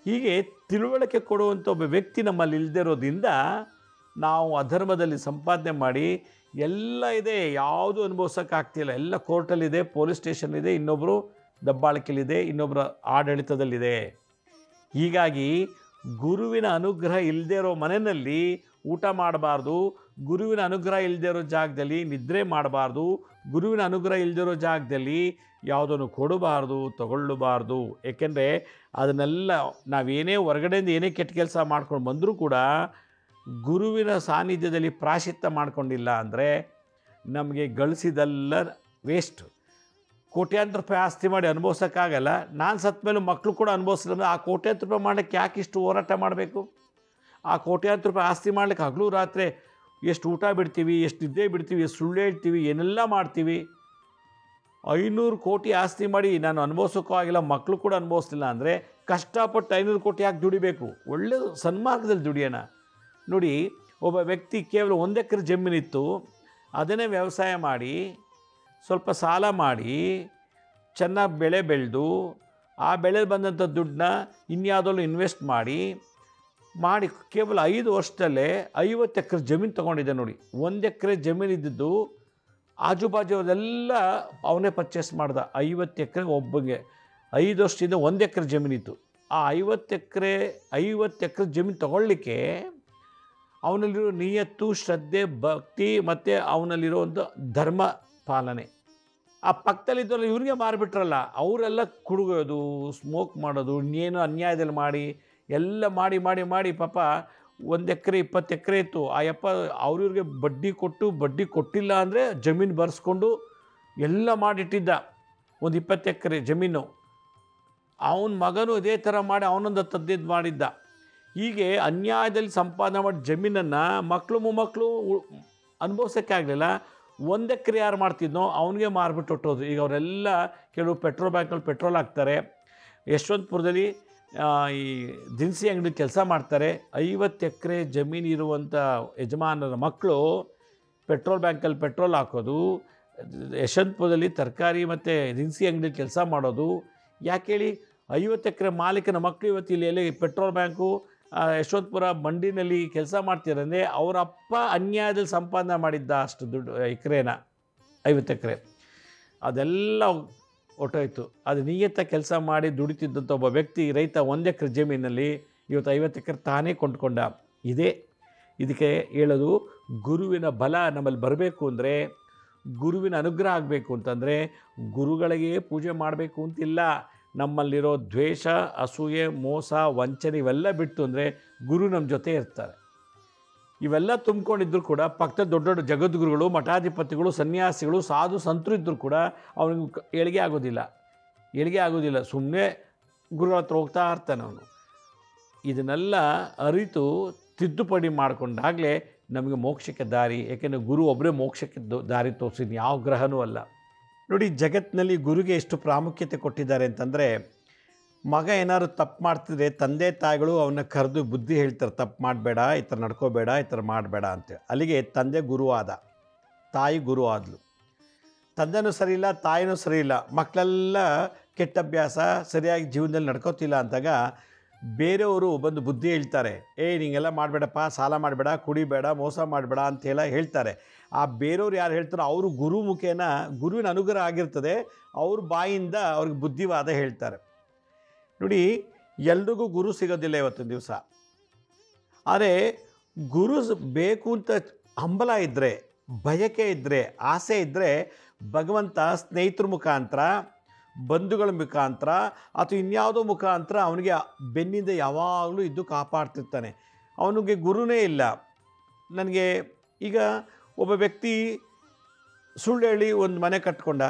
ಹೀಗೆ ತಿಳುವಳಿಕೆ ಕೊಡುವಂಥ ಒಬ್ಬ ವ್ಯಕ್ತಿ ನಮ್ಮಲ್ಲಿ ಇಲ್ಲದೇ ಇರೋದ್ರಿಂದ ನಾವು ಅಧರ್ಮದಲ್ಲಿ ಸಂಪಾದನೆ ಮಾಡಿ ಎಲ್ಲ ಇದೆ, ಯಾವುದೂ ಅನುಭವಿಸೋಕ್ಕಾಗ್ತಿಲ್ಲ. ಎಲ್ಲ ಕೋರ್ಟಲ್ಲಿದೆ, ಪೊಲೀಸ್ ಸ್ಟೇಷನ್ಲಿದೆ, ಇನ್ನೊಬ್ಬರು ದಬ್ಬಾಳಿಕೆಯಲ್ಲಿದೆ, ಇನ್ನೊಬ್ಬರ ಆಡಳಿತದಲ್ಲಿದೆ. ಹೀಗಾಗಿ ಗುರುವಿನ ಅನುಗ್ರಹ ಇಲ್ಲದೇ ಇರೋ ಮನೆಯಲ್ಲಿ ಊಟ ಮಾಡಬಾರ್ದು, ಗುರುವಿನ ಅನುಗ್ರಹ ಇಲ್ಲದೇ ಇರೋ ಜಾಗದಲ್ಲಿ ನಿದ್ರೆ ಮಾಡಬಾರ್ದು, ಗುರುವಿನ ಅನುಗ್ರಹ ಇಲ್ಲದೇ ಇರೋ ಜಾಗದಲ್ಲಿ ಯಾವುದನ್ನು ಕೊಡಬಾರ್ದು, ತಗೊಳ್ಳಬಾರ್ದು. ಏಕೆಂದರೆ ಅದನ್ನೆಲ್ಲ ನಾವೇನೇ ಹೊರಗಡೆಯಿಂದ ಏನೇ ಕೆಟ್ಟ ಕೆಲಸ ಮಾಡ್ಕೊಂಡು ಬಂದರೂ ಕೂಡ ಗುರುವಿನ ಸಾನ್ನಿಧ್ಯದಲ್ಲಿ ಪ್ರಾಯಶ್ಚಿತ್ತ ಮಾಡ್ಕೊಂಡಿಲ್ಲ ಅಂದರೆ ನಮಗೆ ಗಳಿಸಿದೆಲ್ಲ ವೇಸ್ಟ್. ಕೋಟ್ಯಾಂತರ ರೂಪಾಯಿ ಆಸ್ತಿ ಮಾಡಿ ಅನುಭವಿಸೋಕ್ಕಾಗಲ್ಲ. ನಾನು ಸತ್ತ ಮೇಲೂ ಮಕ್ಕಳು ಕೂಡ ಅನುಭವಿಸಿದ್ರೆ ಆ ಕೋಟ್ಯಾಂತರ ರೂಪಾಯಿ ಮಾಡೋಕ್ಕೆ ಯಾಕೆ ಇಷ್ಟು ಹೋರಾಟ ಮಾಡಬೇಕು? ಆ ಕೋಟ್ಯಾಂತರ ರೂಪಾಯಿ ಆಸ್ತಿ ಮಾಡಲಿಕ್ಕೆ ಹಗಲು ರಾತ್ರಿ ಎಷ್ಟು ಊಟ ಬಿಡ್ತೀವಿ, ಎಷ್ಟು ನಿದ್ದೆ ಬಿಡ್ತೀವಿ, ಎಷ್ಟು ಸುಳ್ಳು ಹೇಳ್ತೀವಿ, ಏನೆಲ್ಲ ಮಾಡ್ತೀವಿ. 500 ಕೋಟಿ ಆಸ್ತಿ ಮಾಡಿ ನಾನು ಅನುಭವಿಸೋಕ್ಕೂ ಆಗಿಲ್ಲ, ಮಕ್ಕಳು ಕೂಡ ಅನುಭವಿಸ್ಲಿಲ್ಲ ಅಂದರೆ ಕಷ್ಟಪಟ್ಟು 500 ಕೋಟಿ ಯಾಕೆ ದುಡಿಬೇಕು? ಒಳ್ಳೆ ಸನ್ಮಾರ್ಗದಲ್ಲಿ ದುಡಿಯೋಣ. ನೋಡಿ, ಒಬ್ಬ ವ್ಯಕ್ತಿ ಕೇವಲ 1 ಎಕರೆ ಜಮೀನಿತ್ತು, ಅದನ್ನೇ ವ್ಯವಸಾಯ ಮಾಡಿ ಸ್ವಲ್ಪ ಸಾಲ ಮಾಡಿ ಚೆನ್ನಾಗಿ ಬೆಳೆ ಬೆಳೆದು ಆ ಬೆಳೆ ಬಂದಂಥ ದುಡ್ಡನ್ನ ಇನ್ಯಾವುದಲ್ಲೂ ಇನ್ವೆಸ್ಟ್ ಮಾಡಿ ಕೇವಲ 5 ವರ್ಷದಲ್ಲೇ 50 ಎಕರೆ ಜಮೀನು ತೊಗೊಂಡಿದ್ದೆ. ನೋಡಿ, 1 ಎಕರೆ ಜಮೀನು ಇದ್ದಿದ್ದು ಆಜುಬಾಜುದೆಲ್ಲ ಅವನೇ ಪರ್ಚೇಸ್ ಮಾಡ್ದ. 50 ಎಕರೆ ಒಬ್ಬಗೆ 5 ವರ್ಷದಿಂದ 1 ಎಕರೆ ಜಮೀನಿತ್ತು. ಆ 50 ಎಕರೆ ಜಮೀನು ತೊಗೊಳ್ಳಿಕ್ಕೆ ಅವನಲ್ಲಿರೋ ನಿಯತ್ತು, ಶ್ರದ್ಧೆ, ಭಕ್ತಿ ಮತ್ತು ಅವನಲ್ಲಿರೋವಂಥ ಧರ್ಮ ಪಾಲನೆ. ಆ ಪಕ್ಕದಲ್ಲಿದ್ದವರು ಇವ್ರಿಗೆ ಮಾರಿಬಿಟ್ರಲ್ಲ, ಅವರೆಲ್ಲ ಕುಡುಗೋದು, ಸ್ಮೋಕ್ ಮಾಡೋದು, ಇನ್ನೇನು ಅನ್ಯಾಯದಲ್ಲಿ ಮಾಡಿ ಎಲ್ಲ ಮಾಡಿ ಮಾಡಿ ಮಾಡಿ ಪಾಪ 1 ಎಕರೆ 20 ಎಕರೆ ಇತ್ತು. ಆ ಅವ್ರಿವ್ರಿಗೆ ಬಡ್ಡಿ ಕೊಟ್ಟಿಲ್ಲ ಅಂದರೆ ಜಮೀನು ಬರೆಸ್ಕೊಂಡು ಎಲ್ಲ ಮಾಡಿಟ್ಟಿದ್ದ. ಒಂದು 20 ಎಕರೆ ಜಮೀನು ಅವನ ಮಗನೂ ಇದೇ ಥರ ಮಾಡಿ ಅವನೊಂದು 10 ಮಾಡಿದ್ದ. ಹೀಗೆ ಅನ್ಯಾಯದಲ್ಲಿ ಸಂಪಾದನೆ ಮಾಡಿ ಜಮೀನನ್ನು ಮಕ್ಕಳು ಮೊಮ್ಮಕ್ಕಳು ಅನುಭವಿಸೋಕ್ಕೆ ಆಗಲಿಲ್ಲ. 1 ಎಕರೆ ಯಾರು ಮಾಡ್ತಿದ್ನೋ ಅವನಿಗೆ ಮಾರ್ಬಿಟ್ಟು ಹೊಟ್ಟೋದು. ಈಗ ಅವರೆಲ್ಲ ಕೆಲವು ಪೆಟ್ರೋಲ್ ಬ್ಯಾಂಕಲ್ಲಿ ಪೆಟ್ರೋಲ್ ಹಾಕ್ತಾರೆ. ಯಶವಂತಪುರದಲ್ಲಿ ಈ ದಿನಸಿ ಅಂಗಡಿ ಕೆಲಸ ಮಾಡ್ತಾರೆ. 50 ಎಕರೆ ಜಮೀನು ಇರುವಂಥ ಯಜಮಾನರ ಮಕ್ಕಳು ಪೆಟ್ರೋಲ್ ಬ್ಯಾಂಕಲ್ಲಿ ಪೆಟ್ರೋಲ್ ಹಾಕೋದು, ಯಶವಂತಪುರದಲ್ಲಿ ತರಕಾರಿ ಮತ್ತು ದಿನಸಿ ಅಂಗಡಿ ಕೆಲಸ ಮಾಡೋದು. ಯಾಕೆ ಹೇಳಿ? 50 ಎಕರೆ ಮಾಲೀಕನ ಮಕ್ಕಳು ಇವತ್ತು ಇಲ್ಲಿ ಎಲ್ಲಿ ಪೆಟ್ರೋಲ್ ಬ್ಯಾಂಕು ಯಶವಂತಪುರ ಮಂಡಿನಲ್ಲಿ ಕೆಲಸ ಮಾಡ್ತಿರಂದರೆ ಅವರ ಅಪ್ಪ ಅನ್ಯಾಯದಲ್ಲಿ ಸಂಪಾದನೆ ಮಾಡಿದ್ದ ಅಷ್ಟು ದುಡ್ಡು ಎಕರೆನ 50 ಎಕರೆ ಅದೆಲ್ಲ ಹೊಟ್ಟೋಯ್ತು. ಅದು ನಿಯತ್ತ ಕೆಲಸ ಮಾಡಿ ದುಡಿತಿದ್ದಂಥ ಒಬ್ಬ ವ್ಯಕ್ತಿ ರೈತ 1 ಎಕರೆ ಜಮೀನಲ್ಲಿ ಇವತ್ತು 50 ಎಕರೆ ತಾನೇ ಕೊಂಡ್ಕೊಂಡ. ಇದಕ್ಕೆ ಹೇಳೋದು, ಗುರುವಿನ ಬಲ ನಮ್ಮಲ್ಲಿ ಬರಬೇಕು ಅಂದರೆ, ಗುರುವಿನ ಅನುಗ್ರಹ ಆಗಬೇಕು ಅಂತಂದರೆ ಗುರುಗಳಿಗೆ ಪೂಜೆ ಮಾಡಬೇಕು ಅಂತಿಲ್ಲ. ನಮ್ಮಲ್ಲಿರೋ ದ್ವೇಷ, ಅಸೂಯೆ, ಮೋಸ, ವಂಚನೆ ಇವೆಲ್ಲ ಬಿಟ್ಟು ಅಂದರೆ ಗುರು ನಮ್ಮ ಜೊತೆ ಇರ್ತಾರೆ. ಇವೆಲ್ಲ ತುಂಬಿಕೊಂಡಿದ್ರು ಕೂಡ ಪಕ್ಕದ ದೊಡ್ಡ ದೊಡ್ಡ ಜಗದ್ಗುರುಗಳು, ಮಠಾಧಿಪತಿಗಳು, ಸನ್ಯಾಸಿಗಳು, ಸಾಧು ಸಂತರು ಇದ್ದರೂ ಕೂಡ ಅವನಿಗೆ ಏಳಿಗೆ ಆಗೋದಿಲ್ಲ. ಸುಮ್ಮನೆ ಗುರುಗಳ ಹತ್ರ ಹೋಗ್ತಾ ಇರ್ತಾನೆ ಅವನು. ಇದನ್ನೆಲ್ಲ ಅರಿತು ತಿದ್ದುಪಡಿ ಮಾಡಿಕೊಂಡಾಗಲೇ ನಮಗೆ ಮೋಕ್ಷಕ್ಕೆ ದಾರಿ. ಏಕೆಂದರೆ ಗುರು ಒಬ್ಬರೇ ಮೋಕ್ಷಕ್ಕೆ ದಾರಿ ತೋರಿಸಿದ ಯಾವ ಗ್ರಹನೂ ಅಲ್ಲ. ನೋಡಿ, ಜಗತ್ತಿನಲ್ಲಿ ಗುರುಗೆ ಎಷ್ಟು ಪ್ರಾಮುಖ್ಯತೆ ಕೊಟ್ಟಿದ್ದಾರೆ ಅಂತಂದರೆ, ಮಗ ಏನಾದ್ರು ತಪ್ಪು ಮಾಡ್ತಿದ್ರೆ ತಂದೆ ತಾಯಿಗಳು ಅವನ್ನ ಕರೆದು ಬುದ್ಧಿ ಹೇಳ್ತಾರೆ, ತಪ್ಪು ಮಾಡಬೇಡ, ಈ ಥರ ನಡ್ಕೋಬೇಡ, ಈ ಥರ ಮಾಡಬೇಡ ಅಂತೇಳಿ. ಅಲ್ಲಿಗೆ ತಂದೆ ಗುರು ಆದ, ತಾಯಿ ಗುರು ಆದಳು. ತಂದೆನೂ ಸರಿ ಇಲ್ಲ, ತಾಯಿನೂ ಸರಿ ಇಲ್ಲ, ಮಕ್ಕಳೆಲ್ಲ ಕೆಟ್ಟ ಅಭ್ಯಾಸ, ಸರಿಯಾಗಿ ಜೀವನದಲ್ಲಿ ನಡ್ಕೋತಿಲ್ಲ ಅಂತಾಗ ಬೇರೆಯವರು ಬಂದು ಬುದ್ಧಿ ಹೇಳ್ತಾರೆ, ನಿಂಗೆಲ್ಲ ಮಾಡಬೇಡಪ್ಪ, ಸಾಲ ಮಾಡಬೇಡ, ಕುಡಿಬೇಡ, ಮೋಸ ಮಾಡಬೇಡ ಅಂತೆಲ್ಲ ಹೇಳ್ತಾರೆ. ಆ ಬೇರೆಯವ್ರು ಯಾರು ಹೇಳ್ತಾರೋ ಅವರು ಗುರು ಮುಖೇನ, ಗುರುವಿನ ಅನುಗ್ರಹ ಆಗಿರ್ತದೆ, ಅವ್ರ ಬಾಯಿಂದ ಅವ್ರಿಗೆ ಬುದ್ಧಿವಾದ ಹೇಳ್ತಾರೆ. ನೋಡಿ, ಎಲ್ರಿಗೂ ಗುರು ಸಿಗೋದಿಲ್ಲ ಇವತ್ತಿನ ದಿವಸ. ಆದರೆ ಗುರು ಬೇಕು ಅಂತ ಹಂಬಲ ಇದ್ದರೆ, ಬಯಕೆ ಇದ್ದರೆ, ಆಸೆ ಇದ್ದರೆ ಭಗವಂತ ಸ್ನೇಹಿತರ ಮುಖಾಂತರ, ಬಂಧುಗಳ ಮುಖಾಂತರ ಅಥವಾ ಇನ್ಯಾವುದೋ ಮುಖಾಂತರ ಅವನಿಗೆ ಬೆನ್ನಿಂದ ಯಾವಾಗಲೂ ಇದ್ದು ಕಾಪಾಡ್ತಿರ್ತಾನೆ. ಅವನಿಗೆ ಗುರುನೇ ಇಲ್ಲ. ನನಗೆ ಈಗ ಒಬ್ಬ ವ್ಯಕ್ತಿ ಸುಳ್ಳು ಹೇಳಿ ಒಂದು ಮನೆ ಕಟ್ಕೊಂಡ,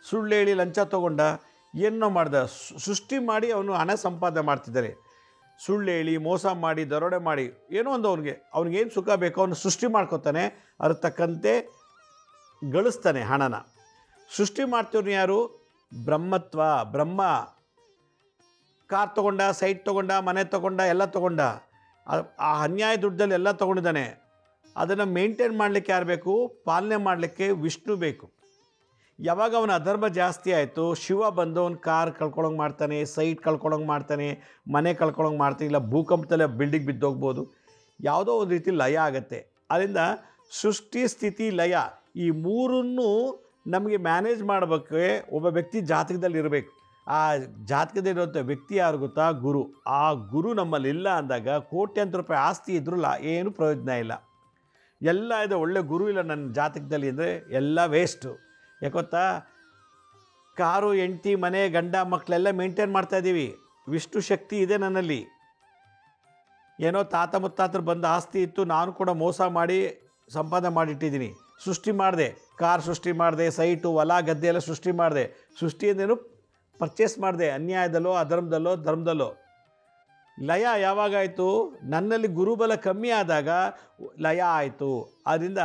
ಸುಳ್ಳು ಹೇಳಿ ಲಂಚ ತೊಗೊಂಡ, ಏನೋ ಮಾಡ್ದ, ಸೃಷ್ಟಿ ಮಾಡಿ ಅವನು ಹಣ ಸಂಪಾದನೆ ಮಾಡ್ತಿದ್ದಾರೆ. ಸುಳ್ಳು ಹೇಳಿ, ಮೋಸ ಮಾಡಿ, ದರೋಡೆ ಮಾಡಿ, ಏನೋ ಒಂದು ಅವ್ನಿಗೇನು ಸುಖ ಬೇಕೋ ಅವನು ಸೃಷ್ಟಿ ಮಾಡ್ಕೊತಾನೆ, ಅದ್ರ ತಕ್ಕಂತೆ ಗಳಿಸ್ತಾನೆ ಹಣನ. ಸೃಷ್ಟಿ ಮಾಡ್ತೀವ್ರು ಯಾರು? ಬ್ರಹ್ಮ. ಕಾರ್ ತೊಗೊಂಡ, ಸೈಟ್ ತೊಗೊಂಡ, ಮನೆ ತೊಗೊಂಡ, ಎಲ್ಲ ತೊಗೊಂಡ, ಆ ಅನ್ಯಾಯ ದುಡ್ಡಲ್ಲಿ ಎಲ್ಲ ತೊಗೊಂಡಿದ್ದಾನೆ. ಅದನ್ನು ಮೇಂಟೈನ್ ಮಾಡಲಿಕ್ಕೆ ಯಾರು ಬೇಕು? ಪಾಲನೆ ಮಾಡಲಿಕ್ಕೆ ವಿಷ್ಣು ಬೇಕು. ಯಾವಾಗ ಅವನ ಅಧರ್ಮ ಜಾಸ್ತಿ ಆಯಿತು, ಶಿವ ಬಂದು ಅವನು ಕಾರ್ ಕಳ್ಕೊಳ್ಳೋಂಗೆ ಮಾಡ್ತಾನೆ, ಸೈಟ್ ಕಳ್ಕೊಳ್ಳೋಂಗೆ ಮಾಡ್ತಾನೆ, ಮನೆ ಕಳ್ಕೊಳ್ಳೋಂಗೆ ಮಾಡ್ತಾನೆ, ಇಲ್ಲ ಭೂಕಂಪದಲ್ಲೇ ಬಿಲ್ಡಿಂಗ್ ಬಿದ್ದೋಗ್ಬೋದು, ಯಾವುದೋ ಒಂದು ರೀತಿ ಲಯ ಆಗುತ್ತೆ. ಅದರಿಂದ ಸೃಷ್ಟಿ, ಸ್ಥಿತಿ, ಲಯ ಈ ಮೂರನ್ನು ನಮಗೆ ಮ್ಯಾನೇಜ್ ಮಾಡಬೇಕು ಒಬ್ಬ ವ್ಯಕ್ತಿ ಜಾತಕದಲ್ಲಿ ಇರಬೇಕು. ಆ ಜಾತಕದಲ್ಲಿರುವಂಥ ವ್ಯಕ್ತಿ ಯಾರು ಗೊತ್ತಾ? ಗುರು. ಆ ಗುರು ನಮ್ಮಲ್ಲಿ ಇಲ್ಲ ಅಂದಾಗ ಕೋಟ್ಯಾಂತರ ರೂಪಾಯಿ ಆಸ್ತಿ ಇದ್ರೂ ಏನು ಪ್ರಯೋಜನ ಇಲ್ಲ. ಎಲ್ಲ ಇದೆ, ಒಳ್ಳೆ ಗುರು ಇಲ್ಲ ನನ್ನ ಜಾತಕದಲ್ಲಿ ಅಂದರೆ ಎಲ್ಲ ವೇಸ್ಟು. ಯಾಕೊತ್ತಾ? ಕಾರು, ಹೆಂಡತಿ, ಮನೆ, ಗಂಡ, ಮಕ್ಕಳೆಲ್ಲ ಮೇಂಟೈನ್ ಮಾಡ್ತಾಯಿದ್ದೀವಿ. ವಿಷ್ಣು ಶಕ್ತಿ ಇದೆ ನನ್ನಲ್ಲಿ. ಏನೋ ತಾತ ಮುತ್ತಾತರು ಬಂದ ಆಸ್ತಿ ಇತ್ತು, ನಾನು ಕೂಡ ಮೋಸ ಮಾಡಿ ಸಂಪಾದನೆ ಮಾಡಿಟ್ಟಿದ್ದೀನಿ. ಸೃಷ್ಟಿ ಮಾಡಿದೆ, ಕಾರ್ ಸೃಷ್ಟಿ ಮಾಡಿದೆ, ಸೈಟು, ಹೊಲ, ಗದ್ದೆ ಎಲ್ಲ ಸೃಷ್ಟಿ ಮಾಡಿದೆ. ಸೃಷ್ಟಿ ಅಂದೇನು? ಪರ್ಚೇಸ್ ಮಾಡಿದೆ, ಅನ್ಯಾಯದಲ್ಲೋ, ಅಧರ್ಮದಲ್ಲೋ, ಧರ್ಮದಲ್ಲೋ. ಲಯ ಯಾವಾಗಾಯಿತು? ನನ್ನಲ್ಲಿ ಗುರುಬಲ ಕಮ್ಮಿ ಆದಾಗ ಲಯ ಆಯಿತು. ಆದ್ದರಿಂದ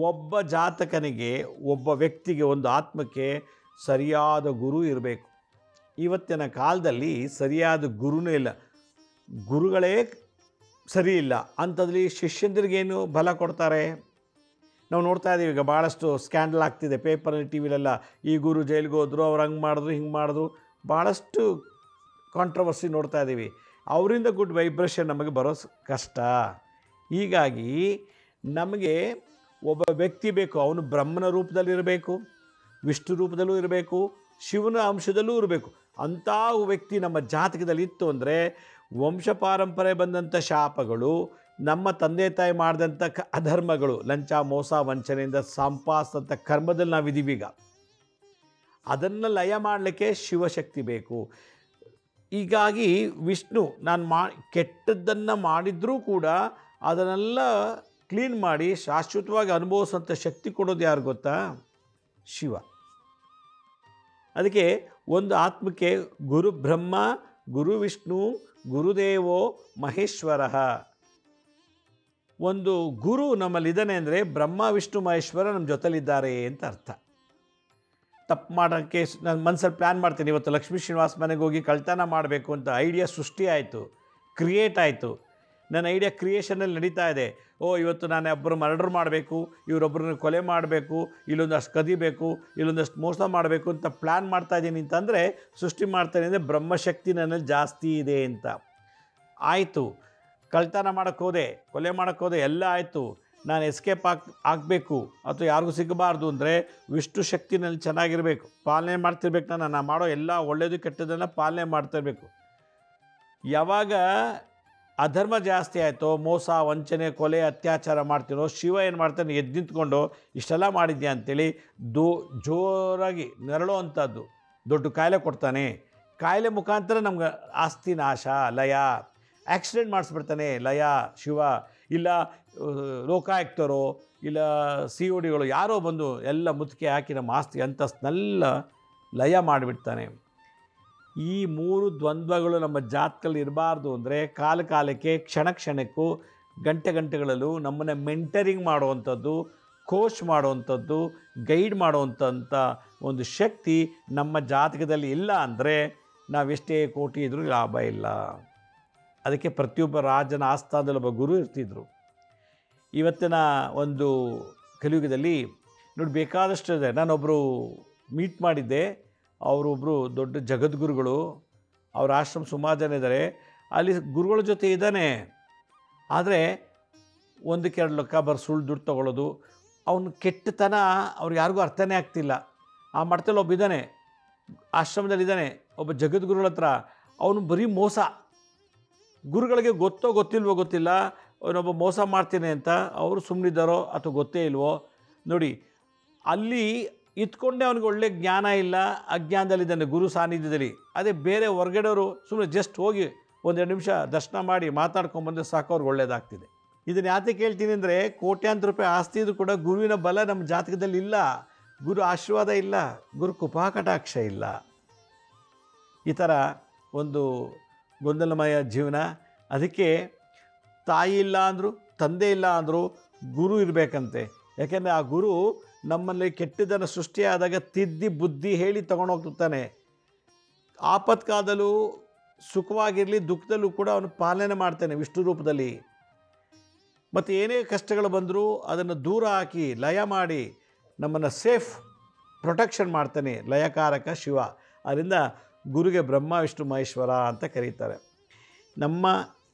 ಒಬ್ಬ ಜಾತಕನಿಗೆ, ಒಬ್ಬ ವ್ಯಕ್ತಿಗೆ, ಒಂದು ಆತ್ಮಕ್ಕೆ ಸರಿಯಾದ ಗುರು ಇರಬೇಕು. ಇವತ್ತಿನ ಕಾಲದಲ್ಲಿ ಸರಿಯಾದ ಗುರುನೇ ಇಲ್ಲ, ಗುರುಗಳೇ ಸರಿ ಇಲ್ಲ. ಅಂಥದ್ರಲ್ಲಿ ಶಿಷ್ಯಂದ್ರಿಗೇನು ಬಲ ಕೊಡ್ತಾರೆ? ನಾವು ನೋಡ್ತಾ ಇದ್ದೀವಿ, ಈಗ ಭಾಳಷ್ಟು ಸ್ಕ್ಯಾಂಡಲ್ ಆಗ್ತಿದೆ ಪೇಪರಲ್ಲಿ, ಟಿ ವಿಲೆಲ್ಲ. ಈ ಗುರು ಜೈಲಿಗೆ ಹೋದರು, ಅವ್ರು ಹಂಗೆ ಮಾಡಿದ್ರು, ಹಿಂಗೆ ಮಾಡಿದ್ರು, ಭಾಳಷ್ಟು ಕಾಂಟ್ರವರ್ಸಿ ನೋಡ್ತಾ ಇದ್ದೀವಿ. ಅವರಿಂದ ಗುಡ್ ವೈಬ್ರೇಷನ್ ನಮಗೆ ಬರೋ ಕಷ್ಟ. ಹೀಗಾಗಿ ನಮಗೆ ಒಬ್ಬ ವ್ಯಕ್ತಿ ಬೇಕು. ಅವನು ಬ್ರಹ್ಮನ ರೂಪದಲ್ಲಿರಬೇಕು, ವಿಷ್ಣು ರೂಪದಲ್ಲೂ ಇರಬೇಕು, ಶಿವನ ಅಂಶದಲ್ಲೂ ಇರಬೇಕು. ಅಂಥ ವ್ಯಕ್ತಿ ನಮ್ಮ ಜಾತಕದಲ್ಲಿ ಇತ್ತು ಅಂದರೆ ವಂಶ ಪಾರಂಪರೆ ಬಂದಂಥ ಶಾಪಗಳು, ನಮ್ಮ ತಂದೆ ತಾಯಿ ಮಾಡಿದಂಥ ಅಧರ್ಮಗಳು, ಲಂಚ, ಮೋಸ, ವಂಚನೆಯಿಂದ ಸಂಪಾದಿಸಿದಂಥ ಕರ್ಮದಲ್ಲಿ ನಾವಿದ್ದೀವಿ. ಈಗ ಅದನ್ನು ಲಯ ಮಾಡಲಿಕ್ಕೆ ಶಿವಶಕ್ತಿ ಬೇಕು. ಹೀಗಾಗಿ ವಿಷ್ಣು ಕೆಟ್ಟದ್ದನ್ನು ಮಾಡಿದ್ರೂ ಕೂಡ ಅದನ್ನೆಲ್ಲ ಕ್ಲೀನ್ ಮಾಡಿ ಶಾಶ್ವತವಾಗಿ ಅನುಭವಿಸೋಂಥ ಶಕ್ತಿ ಕೊಡೋದು ಯಾರು ಗೊತ್ತಾ? ಶಿವ. ಅದಕ್ಕೆ ಒಂದು ಆತ್ಮಕ್ಕೆ ಗುರು ಬ್ರಹ್ಮ, ಗುರು ವಿಷ್ಣು, ಗುರುದೇವೋ ಮಹೇಶ್ವರಃ. ಒಂದು ಗುರು ನಮ್ಮಲ್ಲಿದ್ದಾನೆ ಅಂದರೆ ಬ್ರಹ್ಮ ವಿಷ್ಣು ಮಹೇಶ್ವರ ನಮ್ಮ ಜೊತೆಲಿದ್ದಾರೆ ಅಂತ ಅರ್ಥ. ತಪ್ಪು ಮಾಡೋಕ್ಕೆ ನಾನು ಮನಸ್ಸಲ್ಲಿ ಪ್ಲ್ಯಾನ್ ಮಾಡ್ತೀನಿ, ಇವತ್ತು ಲಕ್ಷ್ಮೀ ಶ್ರೀನಿವಾಸ್ ಮನೆಗೆ ಹೋಗಿ ಕಳ್ತನ ಮಾಡಬೇಕು ಅಂತ ಐಡಿಯಾ ಸೃಷ್ಟಿ ಆಯಿತು, ಕ್ರಿಯೇಟ್ ಆಯಿತು. ನನ್ನ ಐಡಿಯಾ ಕ್ರಿಯೇಷನಲ್ಲಿ ನಡೀತಾ ಇದೆ. ಇವತ್ತು ನಾನು ಒಬ್ಬರು ಮರ್ಡರ್ ಮಾಡಬೇಕು, ಇವರೊಬ್ಬರನ್ನ ಕೊಲೆ ಮಾಡಬೇಕು, ಇಲ್ಲೊಂದಷ್ಟು ಕದಿಬೇಕು, ಇಲ್ಲೊಂದಷ್ಟು ಮೋಸ ಮಾಡಬೇಕು ಅಂತ ಪ್ಲ್ಯಾನ್ ಮಾಡ್ತಾಯಿದ್ದೀನಿ ಅಂತಂದರೆ ಸೃಷ್ಟಿ ಮಾಡ್ತಾನೆ ಅಂದರೆ ಬ್ರಹ್ಮಶಕ್ತಿ ನನ್ನಲ್ಲಿ ಜಾಸ್ತಿ ಇದೆ ಅಂತ. ಆಯಿತು, ಕಳ್ತನ ಮಾಡೋಕ್ಕೆ ಹೋದೆ, ಕೊಲೆ ಮಾಡೋಕ್ಕೆ ಹೋದೆ, ಎಲ್ಲ ಆಯಿತು. ನಾನು ಎಸ್ಕೇಪ್ ಆಗಬೇಕು ಅಥವಾ ಯಾರಿಗೂ ಸಿಗಬಾರ್ದು ಅಂದರೆ ವಿಷ್ಣು ಶಕ್ತಿನಲ್ಲಿ ಚೆನ್ನಾಗಿರಬೇಕು, ಪಾಲನೆ ಮಾಡ್ತಿರ್ಬೇಕು. ನಾನು ಮಾಡೋ ಎಲ್ಲ ಒಳ್ಳೆಯದು ಕೆಟ್ಟದನ್ನು ಪಾಲನೆ ಮಾಡ್ತಿರ್ಬೇಕು. ಯಾವಾಗ ಅಧರ್ಮ ಜಾಸ್ತಿ ಆಯಿತೋ, ಮೋಸ ವಂಚನೆ ಕೊಲೆ ಅತ್ಯಾಚಾರ ಮಾಡ್ತೀನೋ, ಶಿವ ಏನು ಮಾಡ್ತಾನೆ, ಎದ್ದು ನಿಂತ್ಕೊಂಡು ಇಷ್ಟೆಲ್ಲ ಮಾಡಿದ್ಯಾ ಅಂಥೇಳಿ ಜೋರಾಗಿ ನೆರಳೋ ಅಂಥದ್ದು ದೊಡ್ಡ ಕಾಯಿಲೆ ಕೊಡ್ತಾನೆ. ಕಾಯಿಲೆ ಮುಖಾಂತರ ನಮ್ಗೆ ಆಸ್ತಿ ನಾಶ, ಲಯ. ಆಕ್ಸಿಡೆಂಟ್ ಮಾಡಿಸ್ಬಿಡ್ತಾನೆ, ಲಯ ಶಿವ. ಇಲ್ಲ ಲೋಕಾಯುಕ್ತರೋ ಇಲ್ಲ COD ಗಳು ಯಾರೋ ಬಂದು ಎಲ್ಲ ಮುತ್ತಿಗೆ ಹಾಕಿ ನಮ್ಮ ಆಸ್ತಿ ಅಂತಸ್ನೆಲ್ಲ ಲಯ ಮಾಡಿಬಿಡ್ತಾನೆ. ಈ 3 ದ್ವಂದ್ವಗಳು ನಮ್ಮ ಜಾತಕದಲ್ಲಿ ಇರಬಾರ್ದು ಅಂದರೆ ಕಾಲಕ್ಕೆ ಕ್ಷಣಕ್ಕೂ ಗಂಟೆಗಳಲ್ಲೂ ನಮ್ಮನ್ನು ಮೆಂಟರಿಂಗ್ ಮಾಡುವಂಥದ್ದು, ಕೋಚ್ ಮಾಡುವಂಥದ್ದು, ಗೈಡ್ ಮಾಡುವಂಥ ಒಂದು ಶಕ್ತಿ ನಮ್ಮ ಜಾತಕದಲ್ಲಿ ಇಲ್ಲ ಅಂದರೆ ನಾವೆಷ್ಟೇ ಕೋಟಿ ಇದ್ರೂ ಲಾಭ ಇಲ್ಲ. ಅದಕ್ಕೆ ಪ್ರತಿಯೊಬ್ಬ ರಾಜನ ಆಸ್ಥಾನದಲ್ಲಿ ಒಬ್ಬ ಗುರು ಇರ್ತಿದ್ರು. ಇವತ್ತಿನ ಒಂದು ಕಲಿಯುಗದಲ್ಲಿ ನೋಡಿ ಬೇಕಾದಷ್ಟು ಇದೆ. ನಾನೊಬ್ಬರು ಮೀಟ್ ಮಾಡಿದ್ದೆ, ಅವರೊಬ್ಬರು ದೊಡ್ಡ ಜಗದ್ಗುರುಗಳು, ಅವ್ರ ಆಶ್ರಮ ಸುಮಾರು ಜನ ಇದ್ದಾರೆ. ಅಲ್ಲಿ ಗುರುಗಳ ಜೊತೆ ಇದ್ದಾನೆ, ಆದರೆ 1-2 ಲಕ್ಷ ಸುಳ್ಳು ದುಡ್ಡು ತೊಗೊಳ್ಳೋದು, ಅವನು ಕೆಟ್ಟತನ ಅವ್ರಿಗೆ ಯಾರಿಗೂ ಅರ್ಥನೇ ಆಗ್ತಿಲ್ಲ. ಆ ಮಟ್ಟದಲ್ಲಿ ಒಬ್ಬ ಇದ್ದಾನೆ, ಆಶ್ರಮದಲ್ಲಿದ್ದಾನೆ, ಒಬ್ಬ ಜಗದ್ಗುರುಗಳ ಹತ್ರ. ಅವನು ಬರೀ ಮೋಸ. ಗುರುಗಳಿಗೆ ಗೊತ್ತಿಲ್ವೋ ಗೊತ್ತಿಲ್ಲ, ಅವನೊಬ್ಬ ಮೋಸ ಮಾಡ್ತೀನಿ ಅಂತ. ಅವರು ಸುಮ್ಮನಿದ್ದಾರೋ ಅಥವಾ ಗೊತ್ತೇ ಇಲ್ವೋ ನೋಡಿ. ಅಲ್ಲಿ ಇತ್ಕೊಂಡೆ ಅವನಿಗೆ ಒಳ್ಳೆ ಜ್ಞಾನ ಇಲ್ಲ, ಅಜ್ಞಾನದಲ್ಲಿದ್ದಾನೆ ಗುರು ಸಾನ್ನಿಧ್ಯದಲ್ಲಿ. ಅದೇ ಬೇರೆ ಹೊರಗಡೆಯವರು ಸುಮ್ಮನೆ ಜಸ್ಟ್ ಹೋಗಿ 1-2 ನಿಮಿಷ ದರ್ಶನ ಮಾಡಿ ಮಾತಾಡ್ಕೊಂಬಂದರೆ ಸಾಕು, ಅವ್ರಿಗೆ ಒಳ್ಳೇದಾಗ್ತಿದೆ. ಇದನ್ನು ಯಾತಕ್ಕೆ ಹೇಳ್ತೀನಿ ಅಂದರೆ ಕೋಟ್ಯಾಂತರ ರೂಪಾಯಿ ಆಸ್ತಿ ಇದು ಕೂಡ ಗುರುವಿನ ಬಲ ನಮ್ಮ ಜಾತಕದಲ್ಲಿ ಇಲ್ಲ, ಗುರು ಆಶೀರ್ವಾದ ಇಲ್ಲ, ಗುರು ಕೃಪಾಕಟಾಕ್ಷ ಇಲ್ಲ. ಈ ಥರ ಒಂದು ಗೊಂದಲಮಯ ಜೀವನ. ಅದಕ್ಕೆ ತಾಯಿ ಇಲ್ಲ ಅಂದರು, ತಂದೆ ಇಲ್ಲ ಅಂದರು, ಗುರು ಇರಬೇಕಂತೆ. ಯಾಕೆಂದರೆ ಆ ಗುರು ನಮ್ಮಲ್ಲಿ ಕೆಟ್ಟದನ್ನು ಸೃಷ್ಟಿಯಾದಾಗ ತಿದ್ದಿ ಬುದ್ಧಿ ಹೇಳಿ ತೊಗೊಂಡೋಗ್ತಾನೆ. ಆಪತ್ಕಾಲದಲ್ಲೂ ಸುಖವಾಗಿರಲಿ, ದುಃಖದಲ್ಲೂ ಕೂಡ ಅವನು ಪಾಲನೆ ಮಾಡ್ತಾನೆ ವಿಷ್ಣು ರೂಪದಲ್ಲಿ. ಮತ್ತು ಏನೇ ಕಷ್ಟಗಳು ಬಂದರೂ ಅದನ್ನು ದೂರ ಹಾಕಿ ಲಯ ಮಾಡಿ ನಮ್ಮನ್ನು ಸೇಫ್ ಪ್ರೊಟೆಕ್ಷನ್ ಮಾಡ್ತಾನೆ, ಲಯಕಾರಕ ಶಿವ. ಅದರಿಂದ ಗುರುಗೆ ಬ್ರಹ್ಮ ವಿಷ್ಣು ಮಹೇಶ್ವರ ಅಂತ ಕರೀತಾರೆ. ನಮ್ಮ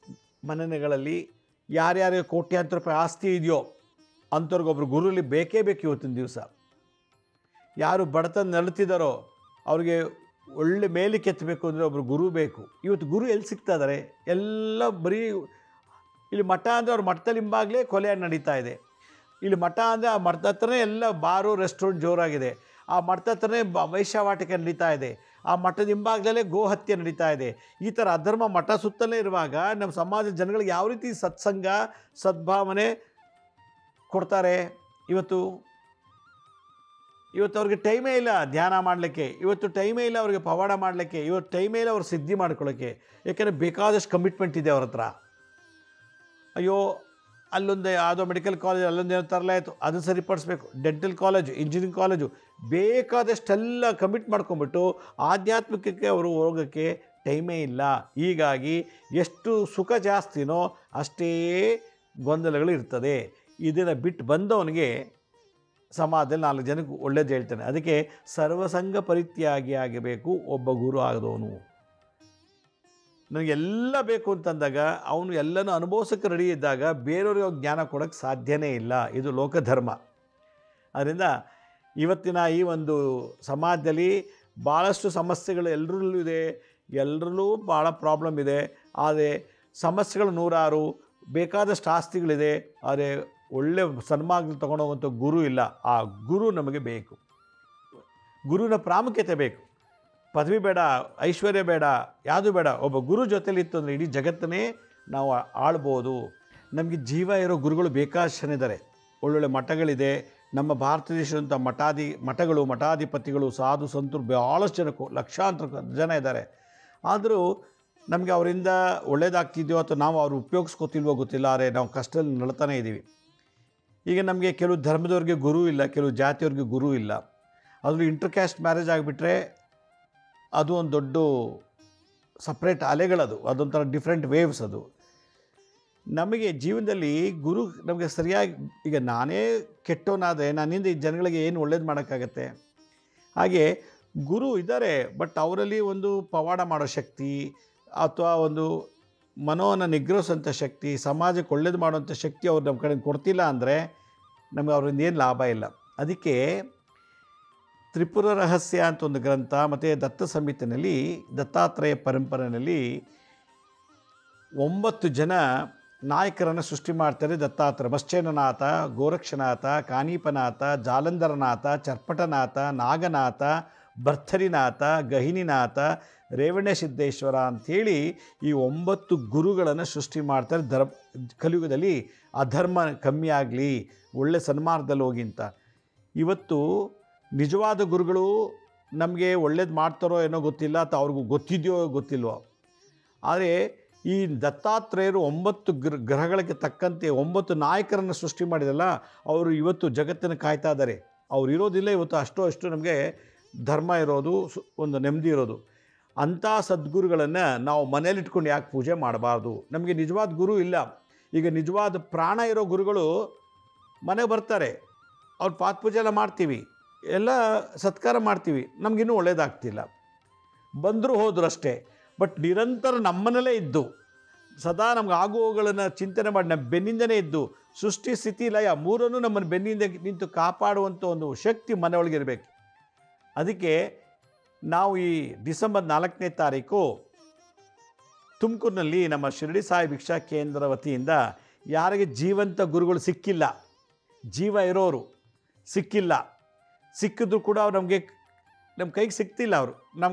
ಮನೆಗಳಲ್ಲಿ ಯಾರ್ಯಾರಿಗೆ ಕೋಟ್ಯಾಂತರ ರೂಪಾಯಿ ಆಸ್ತಿ ಇದೆಯೋ ಅಂಥವ್ರಿಗೊಬ್ರು ಗುರುಲಿ ಬೇಕೇ ಬೇಕು. ಇವತ್ತಿನ ದಿವಸ ಯಾರು ಬಡತನ ನರಳುತ್ತಿದ್ದಾರೋ ಅವ್ರಿಗೆ ಒಳ್ಳೆ ಮೇಲೆ ಕೆತ್ತಬೇಕು ಅಂದರೆ ಒಬ್ಬರು ಗುರು ಬೇಕು. ಇವತ್ತು ಗುರು ಎಲ್ಲಿ ಸಿಗ್ತಾ ಇದ್ದಾರೆ? ಎಲ್ಲ ಬರೀ ಇಲ್ಲಿ ಮಠ ಅಂದರೆ ಅವ್ರ ಮಠದಲ್ಲಿ ಹಿಂಬಾಗಲೇ ಕೊಲೆ ನಡೀತಾ ಇದೆ. ಇಲ್ಲಿ ಮಠ ಅಂದರೆ ಆ ಮಠದ ಹತ್ರನೇ ಎಲ್ಲ ಬಾರು ರೆಸ್ಟೋರೆಂಟ್ ಜೋರಾಗಿದೆ. ಆ ಮಠದ ಹತ್ರನೇ ವೈಶ್ಯವಾಟಿಕೆ ನಡೀತಾ ಇದೆ. ಆ ಮಠದ ಹಿಂಭಾಗದಲ್ಲೇ ಗೋಹತ್ಯೆ ನಡೀತಾ ಇದೆ. ಈ ಥರ ಅಧರ್ಮ ಮಠ ಸುತ್ತಲೇ ಇರುವಾಗ ನಮ್ಮ ಸಮಾಜದ ಜನಗಳಿಗೆ ಯಾವ ರೀತಿ ಸತ್ಸಂಗ ಸದ್ಭಾವನೆ ಕೊಡ್ತಾರೆ? ಇವತ್ತು ಅವ್ರಿಗೆ ಟೈಮೇ ಇಲ್ಲ ಧ್ಯಾನ ಮಾಡಲಿಕ್ಕೆ, ಇವತ್ತು ಟೈಮೇ ಇಲ್ಲ ಅವ್ರಿಗೆ ಪವಾಡ ಮಾಡಲಿಕ್ಕೆ, ಇವತ್ತು ಟೈಮೇ ಇಲ್ಲ ಅವ್ರು ಸಿದ್ಧಿ ಮಾಡ್ಕೊಳ್ಳೋಕ್ಕೆ. ಯಾಕೆಂದರೆ ಬೇಕಾದಷ್ಟು ಕಮಿಟ್ಮೆಂಟ್ ಇದೆ ಅವ್ರ ಹತ್ರ. ಅಯ್ಯೋ ಅಲ್ಲೊಂದು ಯಾವುದೋ ಮೆಡಿಕಲ್ ಕಾಲೇಜ್ ಅಲ್ಲೊಂದು ಏನೋ ತರಲಾಯಿತು, ಅದನ್ನು ಸರಿಪಡಿಸ್ಬೇಕು, ಡೆಂಟಲ್ ಕಾಲೇಜು, ಇಂಜಿನಿಯರಿಂಗ್ ಕಾಲೇಜು, ಬೇಕಾದಷ್ಟೆಲ್ಲ ಕಮಿಟ್ ಮಾಡ್ಕೊಂಬಿಟ್ಟು ಆಧ್ಯಾತ್ಮಿಕಕ್ಕೆ ಅವರು ಹೋಗೋಕ್ಕೆ ಟೈಮೇ ಇಲ್ಲ. ಹೀಗಾಗಿ ಎಷ್ಟು ಸುಖ ಜಾಸ್ತಿನೋ ಅಷ್ಟೇ ಗೊಂದಲಗಳು ಇರ್ತದೆ. ಇದನ್ನು ಬಿಟ್ಟು ಬಂದವನಿಗೆ ಸಮಾಜದಲ್ಲಿ 4 ಜನಕ್ಕೆ ಒಳ್ಳೇದು ಹೇಳ್ತಾನೆ. ಅದಕ್ಕೆ ಸರ್ವಸಂಗ ಪರಿತ್ಯಾಗಿ ಆಗಬೇಕು ಒಬ್ಬ ಗುರು ಆದವನು. ನನಗೆಲ್ಲ ಬೇಕು ಅಂತಂದಾಗ ಅವನು ಎಲ್ಲನೂ ಅನುಭವಿಸೋಕ್ಕೆ ರೆಡಿ ಇದ್ದಾಗ ಬೇರೆಯವ್ರಿಗೆ ಜ್ಞಾನ ಕೊಡೋಕ್ಕೆ ಸಾಧ್ಯನೇ ಇಲ್ಲ. ಇದು ಲೋಕಧರ್ಮ. ಅದರಿಂದ ಇವತ್ತಿನ ಈ ಒಂದು ಸಮಾಜದಲ್ಲಿ ಭಾಳಷ್ಟು ಸಮಸ್ಯೆಗಳು ಎಲ್ಲರಲ್ಲೂ ಇದೆ, ಎಲ್ಲರಲ್ಲೂ ಭಾಳ ಪ್ರಾಬ್ಲಮ್ ಇದೆ. ಆದರೆ ಸಮಸ್ಯೆಗಳು ನೂರಾರು, ಬೇಕಾದಷ್ಟು ಆಸ್ತಿಗಳಿದೆ, ಆದರೆ ಒಳ್ಳೆ ಸನ್ಮಾರ್ಗದಲ್ಲಿ ತೊಗೊಂಡೋಗುವಂಥ ಗುರು ಇಲ್ಲ. ಆ ಗುರು ನಮಗೆ ಬೇಕು. ಗುರುವಿನ ಪ್ರಾಮುಖ್ಯತೆ ಬೇಕು. ಪದವಿ ಬೇಡ, ಐಶ್ವರ್ಯ ಬೇಡ, ಯಾವುದು ಬೇಡ. ಒಬ್ಬ ಗುರು ಜೊತೆಲಿತ್ತು ಅಂದರೆ ಇಡೀ ಜಗತ್ತನ್ನೇ ನಾವು ಆಳ್ಬೋದು. ನಮಗೆ ಜೀವ ಇರೋ ಗುರುಗಳು ಬೇಕಾದಷ್ಟಿದ್ದಾರೆ. ಒಳ್ಳೊಳ್ಳೆ ಮಠಗಳಿದೆ. ನಮ್ಮ ಭಾರತ ದೇಶದಂಥ ಮಠಗಳು, ಮಠಾಧಿಪತಿಗಳು, ಸಾಧು ಸಂತರು ಭಾಳಷ್ಟು ಜನಕ್ಕೂ ಲಕ್ಷಾಂತರ ಜನ ಇದ್ದಾರೆ. ಆದರೂ ನಮಗೆ ಅವರಿಂದ ಒಳ್ಳೇದಾಗ್ತಿದೆಯೋ ಅಥವಾ ನಾವು ಅವ್ರು ಉಪಯೋಗಿಸ್ಕೋತಿಲ್ವೋ ಗೊತ್ತಿಲ್ಲ, ಆದರೆ ನಾವು ಕಷ್ಟದಲ್ಲಿ ನಳ್ತಾನೇ ಇದ್ದೀವಿ. ಈಗ ನಮಗೆ ಕೆಲವು ಧರ್ಮದವ್ರಿಗೆ ಗುರು ಇಲ್ಲ, ಕೆಲವು ಜಾತಿಯವ್ರಿಗೆ ಗುರು ಇಲ್ಲ. ಅದರಲ್ಲಿ ಇಂಟರ್ಕ್ಯಾಸ್ಟ್ ಮ್ಯಾರೇಜ್ ಆಗಿಬಿಟ್ರೆ ಅದು ಒಂದು ದೊಡ್ಡ ಸಪ್ರೇಟ್ ಅಲೆಗಳದು, ಅದೊಂಥರ ಡಿಫ್ರೆಂಟ್ ವೇವ್ಸ್ ಅದು. ನಮಗೆ ಜೀವನದಲ್ಲಿ ಗುರು ನಮಗೆ ಸರಿಯಾಗಿ, ಈಗ ನಾನೇ ಕೆಟ್ಟವನಾದರೆ ನನ್ನಿಂದ ಈ ಜನಗಳಿಗೆ ಏನು ಒಳ್ಳೇದು ಮಾಡೋಕ್ಕಾಗತ್ತೆ? ಹಾಗೆ ಗುರು ಇದ್ದಾರೆ, ಬಟ್ ಅವರಲ್ಲಿ ಒಂದು ಪವಾಡ ಮಾಡೋ ಶಕ್ತಿ ಅಥವಾ ಒಂದು ಮನೋವನ್ನು ನಿಗ್ರಹಿಸೋಂಥ ಶಕ್ತಿ, ಸಮಾಜಕ್ಕೆ ಒಳ್ಳೇದು ಮಾಡೋಂಥ ಶಕ್ತಿ ಅವ್ರು ನಮ್ಮ ಕಡೆ ಕೊಡ್ತಿಲ್ಲ ಅಂದರೆ ನಮಗೆ ಅವರಿಂದ ಏನು ಲಾಭ ಇಲ್ಲ. ಅದಕ್ಕೆ ತ್ರಿಪುರ ರಹಸ್ಯ ಅಂತ ಒಂದು ಗ್ರಂಥ ಮತ್ತು ದತ್ತ ಸಂಹಿತೆಯಲ್ಲಿ ದತ್ತಾತ್ರೇಯ ಪರಂಪರೆಯಲ್ಲಿ 9 ಜನ ನಾಯಕರನ್ನು ಸೃಷ್ಟಿ ಮಾಡ್ತಾರೆ ದತ್ತಾತ್ರೇಯ. ಮಶ್ಚೇನನಾಥ, ಗೋರಕ್ಷನಾಥ, ಕಾನೀಪನಾಥ, ಜಾಲಂಧರನಾಥ, ಚರ್ಪಟನಾಥ, ನಾಗನಾಥ, ಭರ್ತರಿನಾಥ, ಗಹಿನಿನಾಥ, ರೇವಣ್ಯ ಸಿದ್ದೇಶ್ವರ ಅಂಥೇಳಿ ಈ 9 ಗುರುಗಳನ್ನು ಸೃಷ್ಟಿ ಮಾಡ್ತಾರೆ. ಕಲಿಯುಗದಲ್ಲಿ ಅಧರ್ಮ ಕಮ್ಮಿ ಆಗಲಿ, ಒಳ್ಳೆ ಸನ್ಮಾರ್ಗದಲ್ಲಿ ಹೋಗಿ ಅಂತ. ಇವತ್ತು ನಿಜವಾದ ಗುರುಗಳು ನಮಗೆ ಒಳ್ಳೇದು ಮಾಡ್ತಾರೋ ಏನೋ ಗೊತ್ತಿಲ್ಲ, ಅಥವಾ ಅವ್ರಿಗೂ ಗೊತ್ತಿದೆಯೋ ಗೊತ್ತಿಲ್ವೋ. ಆದರೆ ಈ ದತ್ತಾತ್ರೇಯರು 9 ಗ್ರಹಗಳಿಗೆ ತಕ್ಕಂತೆ 9 ನಾಯಕರನ್ನು ಸೃಷ್ಟಿ ಮಾಡಿದಲ್ಲ, ಅವರು ಇವತ್ತು ಜಗತ್ತನ್ನು ಕಾಯ್ತಾ ಇದ್ದಾರೆ. ಅವ್ರು ಇರೋದಿಲ್ಲ ಇವತ್ತು ಅಷ್ಟು ನಮಗೆ ಧರ್ಮ ಇರೋದು, ಒಂದು ನೆಮ್ಮದಿ ಇರೋದು. ಅಂಥ ಸದ್ಗುರುಗಳನ್ನು ನಾವು ಮನೇಲಿಟ್ಕೊಂಡು ಯಾಕೆ ಪೂಜೆ ಮಾಡಬಾರ್ದು? ನಮಗೆ ನಿಜವಾದ ಗುರು ಇಲ್ಲ. ಈಗ ನಿಜವಾದ ಪ್ರಾಣ ಇರೋ ಗುರುಗಳು ಮನೆಗೆ ಬರ್ತಾರೆ, ಅವ್ರ ಪಾತ್ಪೂಜೆ ಎಲ್ಲ ಮಾಡ್ತೀವಿ, ಎಲ್ಲ ಸತ್ಕಾರ ಮಾಡ್ತೀವಿ, ನಮಗಿನ್ನೂ ಒಳ್ಳೇದಾಗ್ತಿಲ್ಲ. ಬಂದರೂ ಹೋದ್ರು ಅಷ್ಟೇ. ಬಟ್ ನಿರಂತರ ನಮ್ಮನಲ್ಲೇ ಇದ್ದು ಸದಾ ನಮ್ಗೆ ಆಗುವವುಗಳನ್ನು ಚಿಂತನೆ ಮಾಡಿ ನಮ್ಮ ಬೆನ್ನಿಂದನೇ ಇದ್ದು ಸೃಷ್ಟಿ ಸ್ಥಿತಿ ಲಯ ಮೂರನ್ನು ನಮ್ಮನ್ನು ಬೆನ್ನಿಂದ ನಿಂತು ಕಾಪಾಡುವಂಥ ಒಂದು ಶಕ್ತಿ ಮನೆಯೊಳಗಿರಬೇಕು. ಅದಕ್ಕೆ ನಾವು ಈ ಡಿಸೆಂಬರ್ 4ನೇ ತಾರೀಕು ತುಮಕೂರಿನಲ್ಲಿ ನಮ್ಮ ಶಿರಡಿ ಸಾಯಿ ಭಿಕ್ಷಾ ಕೇಂದ್ರ ವತಿಯಿಂದ ಯಾರಿಗೆ ಜೀವಂತ ಗುರುಗಳು ಸಿಕ್ಕಿಲ್ಲ, ಜೀವ ಇರೋರು ಸಿಕ್ಕಿಲ್ಲ, ಸಿಕ್ಕಿದ್ರು ಕೂಡ ಅವ್ರು ನಮ್ಮ ಕೈಗೆ ಸಿಗ್ತಿಲ್ಲ,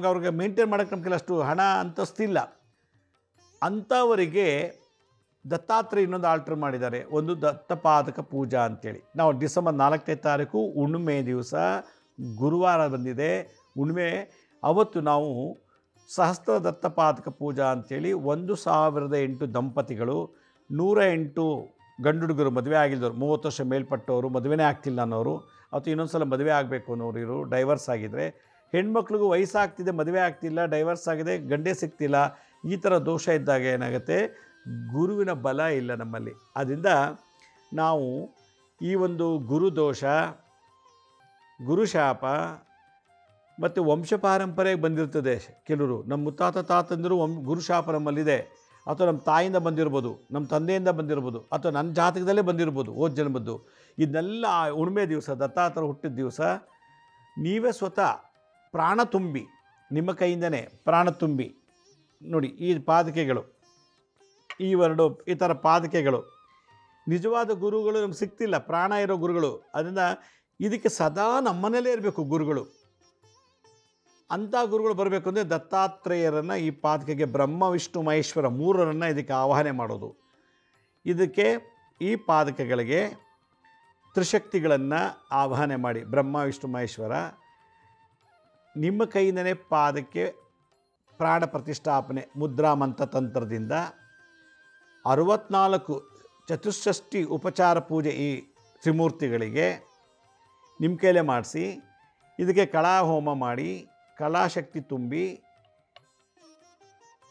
ಅವ್ರಿಗೆ ಮೇಂಟೈನ್ ಮಾಡೋಕ್ಕೆ ನಮಗೆ ಅಷ್ಟು ಹಣ ಅಂತಸ್ತಿಲ್ಲ, ಅಂಥವರಿಗೆ ದತ್ತಾತ್ರೇಯ ಇನ್ನೊಂದು ಆಲ್ಟರ್ ಮಾಡಿದ್ದಾರೆ, ಒಂದು ದತ್ತಪಾದಕ ಪೂಜಾ ಅಂಥೇಳಿ. ನಾವು ಡಿಸೆಂಬರ್ 4ನೇ ತಾರೀಕು ಹುಣ್ಣಿಮೆ ದಿವಸ ಗುರುವಾರ ಬಂದಿದೆ, ಹುಣ್ಣಿಮೆ ಅವತ್ತು ನಾವು ಸಹಸ್ರ ದತ್ತಪಾದಕ ಪೂಜಾ ಅಂಥೇಳಿ 1008 ದಂಪತಿಗಳು, 108 ಗಂಡು ಹುಡುಗರು, ಮದುವೆ ಆಗಿಲ್ದವ್ರು, 30 ವರ್ಷ ಮೇಲ್ಪಟ್ಟವರು, ಮದುವೆನೇ ಆಗ್ತಿಲ್ಲ ಅನ್ನೋರು, ಅಥವಾ ಇನ್ನೊಂದು ಸಲ ಮದುವೆ ಆಗಬೇಕು ಅನ್ನೋರು, ಇವರು ಡೈವರ್ಸ್ ಆಗಿದ್ದರೆ, ಹೆಣ್ಮಕ್ಳಿಗೂ ವಯಸ್ಸಾಗ್ತಿದೆ ಮದುವೆ ಆಗ್ತಿಲ್ಲ, ಡೈವರ್ಸ್ ಆಗಿದೆ, ಗಂಡೇ ಸಿಗ್ತಿಲ್ಲ, ಈ ಥರ ದೋಷ ಇದ್ದಾಗ ಏನಾಗುತ್ತೆ, ಗುರುವಿನ ಬಲ ಇಲ್ಲ ನಮ್ಮಲ್ಲಿ. ಆದ್ದರಿಂದ ನಾವು ಈ ಒಂದು ಗುರುದೋಷ, ಗುರುಶಾಪ ಮತ್ತು ವಂಶ ಪಾರಂಪರೆಗೆ ಬಂದಿರ್ತದೆ. ಕೆಲವರು ನಮ್ಮ ಮುತ್ತಾತ ತಾತಂದರು ಗುರುಶಾಪ ನಮ್ಮಲ್ಲಿದೆ, ಅಥವಾ ನಮ್ಮ ತಾಯಿಯಿಂದ ಬಂದಿರ್ಬೋದು, ನಮ್ಮ ತಂದೆಯಿಂದ ಬಂದಿರ್ಬೋದು, ಅಥವಾ ನನ್ನ ಜಾತಕದಲ್ಲೇ ಬಂದಿರ್ಬೋದು ಹೋದ ಜನ್ಮದ್ದು. ಇದನ್ನೆಲ್ಲ ಹುಣ್ಣಿಮೆ ದಿವಸ, ದತ್ತಾತ್ರೇಯ ಹುಟ್ಟಿದ ದಿವಸ ನೀವೇ ಸ್ವತಃ ಪ್ರಾಣ ತುಂಬಿ, ನಿಮ್ಮ ಕೈಯಿಂದನೇ ಪ್ರಾಣ ತುಂಬಿ ನೋಡಿ. ಈ ಪಾದಕೆಗಳು, ಈ ಥರ ಪಾದಕೆಗಳು ನಿಜವಾದ ಗುರುಗಳು ನಮ್ಗೆ ಸಿಗ್ತಿಲ್ಲ, ಪ್ರಾಣ ಇರೋ ಗುರುಗಳು. ಅದರಿಂದ ಇದಕ್ಕೆ ಸದಾ ನಮ್ಮನೇಲೇ ಇರಬೇಕು ಗುರುಗಳು. ಅಂಥ ಗುರುಗಳು ಬರಬೇಕು ಅಂದರೆ ದತ್ತಾತ್ರೇಯರನ್ನು ಈ ಪಾದಕೆಗೆ, ಬ್ರಹ್ಮ ವಿಷ್ಣು ಮಹೇಶ್ವರ ಮೂರರನ್ನು ಇದಕ್ಕೆ ಆವಾಹನೆ ಮಾಡೋದು. ಇದಕ್ಕೆ ಈ ಪಾದಕೆಗಳಿಗೆ ತ್ರಿಶಕ್ತಿಗಳನ್ನು ಆವಾಹನೆ ಮಾಡಿ, ಬ್ರಹ್ಮ ವಿಷ್ಣು ಮಹೇಶ್ವರ ನಿಮ್ಮ ಕೈಯಿಂದನೇ ಪಾದಕ್ಕೆ ಪ್ರಾಣ ಪ್ರತಿಷ್ಠಾಪನೆ ಮುದ್ರಾಮಂತ್ರ ತಂತ್ರದಿಂದ 64 ಚತುಷ್ಷಷ್ಟಿ ಉಪಚಾರ ಪೂಜೆ ಈ ತ್ರಿಮೂರ್ತಿಗಳಿಗೆ ನಿಮ್ಮ ಕೈಲೇ ಮಾಡಿಸಿ, ಇದಕ್ಕೆ ಕಳಾ ಹೋಮ ಮಾಡಿ, ಕಲಾಶಕ್ತಿ ತುಂಬಿ.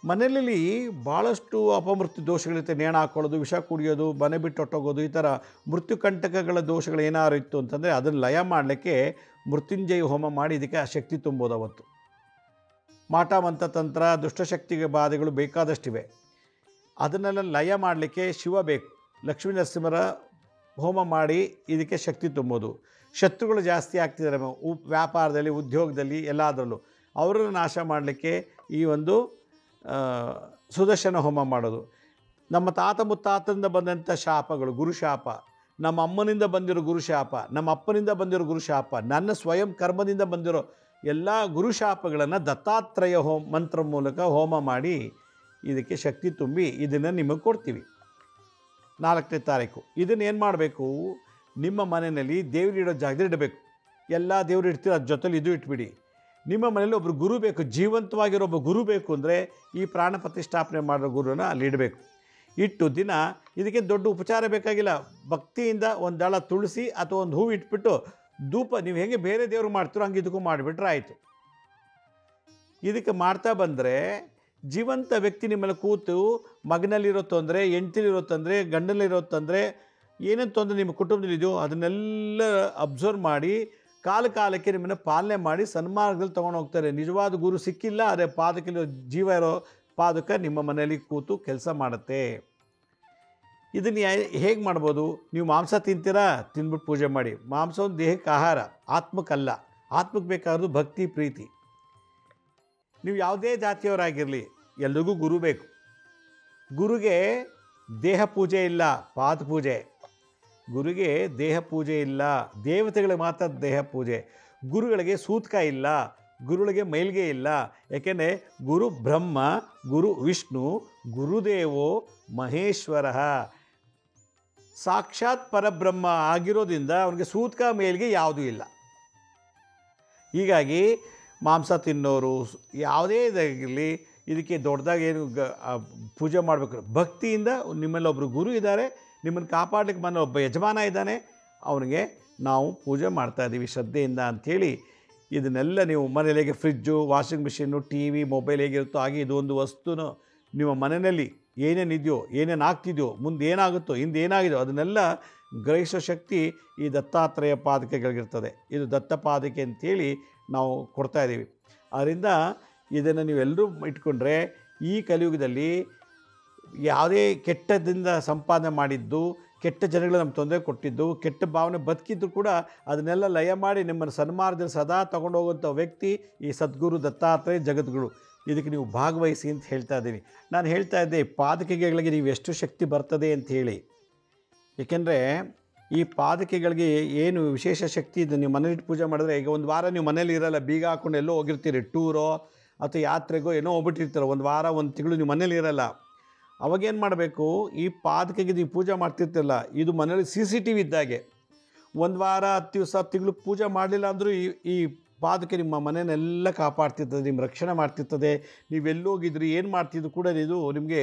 ಮನೆಯಲ್ಲಿ ಭಾಳಷ್ಟು ಅಪಮೃತ್ಯು ದೋಷಗಳಿರುತ್ತೆ, ನೇಣು ಹಾಕ್ಕೊಳ್ಳೋದು, ವಿಷ ಕುಡಿಯೋದು, ಮನೆ ಬಿಟ್ಟು ಹೊಟ್ಟೋಗೋದು, ಈ ಥರ ಮೃತ್ಯುಕಂಟಕಗಳ ದೋಷಗಳು ಏನಾದ್ರು ಇತ್ತು ಅಂತಂದರೆ ಅದನ್ನು ಲಯ ಮಾಡಲಿಕ್ಕೆ ಮೃತ್ಯುಂಜಯ ಹೋಮ ಮಾಡಿ ಇದಕ್ಕೆ ಆ ಶಕ್ತಿ ತುಂಬೋದು. ಅವತ್ತು ಮಾಟ ಮಂತ್ರ ತಂತ್ರ ದುಷ್ಟಶಕ್ತಿಗೆ ಬಾಧೆಗಳು ಬೇಕಾದಷ್ಟಿವೆ, ಅದನ್ನೆಲ್ಲ ಲಯ ಮಾಡಲಿಕ್ಕೆ ಶಿವ ಬೇಕು. ಲಕ್ಷ್ಮೀ ನರಸಿಂಹರ ಹೋಮ ಮಾಡಿ ಇದಕ್ಕೆ ಶಕ್ತಿ ತುಂಬೋದು. ಶತ್ರುಗಳು ಜಾಸ್ತಿ ಆಗ್ತಿದ್ದಾರೆ ವ್ಯಾಪಾರದಲ್ಲಿ, ಉದ್ಯೋಗದಲ್ಲಿ, ಎಲ್ಲದರಲ್ಲೂ ಅವರನ್ನು ನಾಶ ಮಾಡಲಿಕ್ಕೆ ಈ ಒಂದು ಸುದರ್ಶನ ಹೋಮ ಮಾಡೋದು. ನಮ್ಮ ತಾತ ಮುತ್ತಾತನಿಂದ ಬಂದಂಥ ಶಾಪಗಳು, ಗುರುಶಾಪ, ನಮ್ಮ ಅಮ್ಮನಿಂದ ಬಂದಿರೋ ಗುರುಶಾಪ, ನಮ್ಮ ಅಪ್ಪನಿಂದ ಬಂದಿರೋ ಗುರುಶಾಪ, ನನ್ನ ಸ್ವಯಂ ಕರ್ಮದಿಂದ ಬಂದಿರೋ ಎಲ್ಲ ಗುರುಶಾಪಗಳನ್ನು ದತ್ತಾತ್ರೇಯ ಮಂತ್ರ ಮೂಲಕ ಹೋಮ ಮಾಡಿ ಇದಕ್ಕೆ ಶಕ್ತಿ ತುಂಬಿ ಇದನ್ನು ನಿಮಗೆ ಕೊಡ್ತೀವಿ 4ನೇ ತಾರೀಕು. ಇದನ್ನು ಏನು ಮಾಡಬೇಕು, ನಿಮ್ಮ ಮನೆಯಲ್ಲಿ ದೇವರಿಡೋ ಜಾಗದಲ್ಲಿ ಇಡಬೇಕು. ಎಲ್ಲ ದೇವರು ಇಡ್ತೀರ, ಅದ್ರ ಜೊತೆಲಿ ಇದು ಇಟ್ಬಿಡಿ. ನಿಮ್ಮ ಮನೇಲಿ ಒಬ್ಬರು ಗುರು ಬೇಕು, ಜೀವಂತವಾಗಿರೋ ಒಬ್ಬ ಗುರು ಬೇಕು ಅಂದರೆ ಈ ಪ್ರಾಣ ಪ್ರತಿಷ್ಠಾಪನೆ ಮಾಡೋ ಗುರುನ ಅಲ್ಲಿ ಇಡಬೇಕು. ಇಟ್ಟು ದಿನ ಇದಕ್ಕೆ ದೊಡ್ಡ ಉಪಚಾರ ಬೇಕಾಗಿಲ್ಲ. ಭಕ್ತಿಯಿಂದ ಒಂದು ದಳ ತುಳಸಿ ಅಥವಾ ಒಂದು ಹೂವು ಇಟ್ಬಿಟ್ಟು ಧೂಪ ನೀವು ಹೇಗೆ ಬೇರೆ ದೇವ್ರು ಮಾಡ್ತೀರೋ ಹಂಗೆ ಇದಕ್ಕೂ ಮಾಡಿಬಿಟ್ರೆ ಆಯಿತು. ಇದಕ್ಕೆ ಮಾಡ್ತಾ ಬಂದರೆ ಜೀವಂತ ವ್ಯಕ್ತಿ ನಿಮ್ಮಲ್ಲಿ ಕೂತು ಮಗನಲ್ಲಿರೋ ತೊಂದರೆ, ಹೆಂಡ್ತಿಲಿರೋ ತೊಂದರೆ, ಗಂಡನಲ್ಲಿರೋ ತೊಂದರೆ, ಏನೇನು ತೊಂದರೆ ನಿಮ್ಮ ಕುಟುಂಬದಲ್ಲಿದೆಯೋ ಅದನ್ನೆಲ್ಲ ಅಬ್ಸರ್ವ್ ಮಾಡಿ ಕಾಲಕ್ಕೆ ನಿಮ್ಮನ್ನು ಪಾಲನೆ ಮಾಡಿ ಸನ್ಮಾರ್ಗದಲ್ಲಿ ತೊಗೊಂಡು ಹೋಗ್ತಾರೆ. ನಿಜವಾದ ಗುರು ಸಿಕ್ಕಿಲ್ಲ, ಅದೇ ಪಾದಕಲ್ಲಿ ಜೀವ ಇರೋ ಪಾದಕ ನಿಮ್ಮ ಮನೆಯಲ್ಲಿ ಕೂತು ಕೆಲಸ ಮಾಡುತ್ತೆ. ಇದನ್ನು ಹೇಗೆ ಮಾಡ್ಬೋದು? ನೀವು ಮಾಂಸ ತಿಂತೀರಾ, ತಿಂದ್ಬಿಟ್ಟು ಪೂಜೆ ಮಾಡಿ. ಮಾಂಸ ಒಂದು ದೇಹಕ್ಕೆ ಆಹಾರ, ಆತ್ಮಕ್ಕಲ್ಲ. ಆತ್ಮಕ್ಕೆ ಬೇಕಾದ್ರೂ ಭಕ್ತಿ ಪ್ರೀತಿ. ನೀವು ಯಾವುದೇ ಜಾತಿಯವರಾಗಿರಲಿ, ಎಲ್ರಿಗೂ ಗುರು ಬೇಕು. ಗುರುಗೆ ದೇಹ ಪೂಜೆ ಇಲ್ಲ, ಪಾದ ಪೂಜೆ. ಗುರುಗೆ ದೇಹ ಪೂಜೆ ಇಲ್ಲ, ದೇವತೆಗಳಿಗೆ ಮಾತ್ರ ದೇಹ ಪೂಜೆ. ಗುರುಗಳಿಗೆ ಸೂತಕ ಇಲ್ಲ, ಗುರುಗಳಿಗೆ ಮೈಲಿಗೆ ಇಲ್ಲ. ಯಾಕೆಂದರೆ ಗುರು ಬ್ರಹ್ಮ, ಗುರು ವಿಷ್ಣು, ಗುರುದೇವೋ ಮಹೇಶ್ವರ. ಸಾಕ್ಷಾತ್ ಪರಬ್ರಹ್ಮ ಆಗಿರೋದ್ರಿಂದ ಅವನಿಗೆ ಸೂತಕ ಮೇಲ್ಗೆ ಯಾವುದೂ ಇಲ್ಲ. ಹೀಗಾಗಿ ಮಾಂಸ ತಿನ್ನೋರು ಯಾವುದೇ ಇದಾಗಿರಲಿ ಇದಕ್ಕೆ ದೊಡ್ಡದಾಗಿ ಏನು ಪೂಜೆ ಮಾಡಬೇಕು. ಭಕ್ತಿಯಿಂದ ನಿಮ್ಮಲ್ಲಿ ಒಬ್ಬರು ಗುರು ಇದ್ದಾರೆ, ನಿಮ್ಮನ್ನು ಕಾಪಾಡಲಿಕ್ಕೆ ಮನೆ ಒಬ್ಬ ಯಜಮಾನ ಇದ್ದಾನೆ, ಅವನಿಗೆ ನಾವು ಪೂಜೆ ಮಾಡ್ತಾಯಿದ್ದೀವಿ ಶ್ರದ್ಧೆಯಿಂದ ಅಂಥೇಳಿ. ಇದನ್ನೆಲ್ಲ ನೀವು ಮನೆಯಲ್ಲಿಗೆ fridge, washing machine, T V, mobile ಹೇಗಿರುತ್ತೋ ಹಾಗೆ ಇದೊಂದು ವಸ್ತುನು ನಿಮ್ಮ ಮನೆಯಲ್ಲಿ ಏನೇನಿದೆಯೋ, ಏನೇನು ಆಗ್ತಿದೆಯೋ, ಮುಂದೆ ಏನಾಗುತ್ತೋ, ಹಿಂದೆ ಏನಾಗಿದೆಯೋ ಅದನ್ನೆಲ್ಲ ಗ್ರಹಿಸೋ ಶಕ್ತಿ ಈ ದತ್ತಾತ್ರೇಯ ಪಾದಕೆಗಳಿಗಿರ್ತದೆ. ಇದು ದತ್ತ ಪಾದಕೆ ಅಂಥೇಳಿ ನಾವು ಕೊಡ್ತಾಯಿದ್ದೀವಿ. ಆದ್ದರಿಂದ ಇದನ್ನು ನೀವೆಲ್ಲರೂ ಇಟ್ಕೊಂಡ್ರೆ ಈ ಕಲಿಯುಗದಲ್ಲಿ ಯಾವುದೇ ಕೆಟ್ಟದಿಂದ ಸಂಪಾದನೆ ಮಾಡಿದ್ದು, ಕೆಟ್ಟ ಜನಗಳು ನಮ್ಗೆ ತೊಂದರೆ ಕೊಟ್ಟಿದ್ದು, ಕೆಟ್ಟ ಭಾವನೆ ಬದುಕಿದ್ದು ಕೂಡ ಅದನ್ನೆಲ್ಲ ಲಯ ಮಾಡಿ ನಿಮ್ಮನ್ನು ಸನ್ಮಾರ್ಗದಲ್ಲಿ ಸದಾ ತೊಗೊಂಡೋಗುವಂಥ ವ್ಯಕ್ತಿ ಈ ಸದ್ಗುರು ದತ್ತಾತ್ರೇಯ ಜಗದ್ಗುರು. ಇದಕ್ಕೆ ನೀವು ಭಾಗವಹಿಸಿ ಅಂತ ಹೇಳ್ತಾ ಇದ್ದೀನಿ. ನಾನು ಹೇಳ್ತಾ ಇದ್ದೆ ಪಾದಕೆಗಳಿಗೆ ನೀವು ಎಷ್ಟು ಶಕ್ತಿ ಬರ್ತದೆ ಅಂತ ಹೇಳಿ. ಏಕೆಂದರೆ ಈ ಪಾದಕೆಗಳಿಗೆ ಏನು ವಿಶೇಷ ಶಕ್ತಿ ಇದೆ. ನೀವು ಮನೇಲಿ ಪೂಜೆ ಮಾಡಿದ್ರೆ, ಈಗ ಒಂದು ವಾರ ನೀವು ಮನೇಲಿ ಇರಲ್ಲ, ಬೀಗ ಹಾಕ್ಕೊಂಡು ಎಲ್ಲೋ ಹೋಗಿರ್ತೀರಿ, ಟೂರೋ ಅಥವಾ ಯಾತ್ರೆಗೋ ಏನೋ ಹೋಗ್ಬಿಟ್ಟಿರ್ತೀರ, ಒಂದು ವಾರ ಒಂದು ತಿಂಗಳು ನೀವು ಮನೇಲಿ ಇರಲ್ಲ. ಅವಾಗೇನು ಮಾಡಬೇಕು? ಈ ಪಾದಕೆಗೆ ನೀವು ಪೂಜೆ ಮಾಡ್ತಿರ್ತಿರಲ್ಲ, ಇದು ಮನೇಲಿ CCTV ಇದ್ದಾಗೆ. ಒಂದು ವಾರ 10 ದಿವಸ ತಿಂಗಳು ಪೂಜೆ ಮಾಡಲಿಲ್ಲ ಅಂದರೂ ಈ ಪಾದಕೆ ನಿಮ್ಮ ಮನೆಯನ್ನೆಲ್ಲ ಕಾಪಾಡ್ತಿರ್ತದೆ, ನಿಮ್ಮ ರಕ್ಷಣೆ ಮಾಡ್ತಿರ್ತದೆ. ನೀವೆಲ್ಲೋಗಿದ್ರಿ, ಏನು ಮಾಡ್ತಿದ್ರು ಕೂಡ ಇದು ನಿಮಗೆ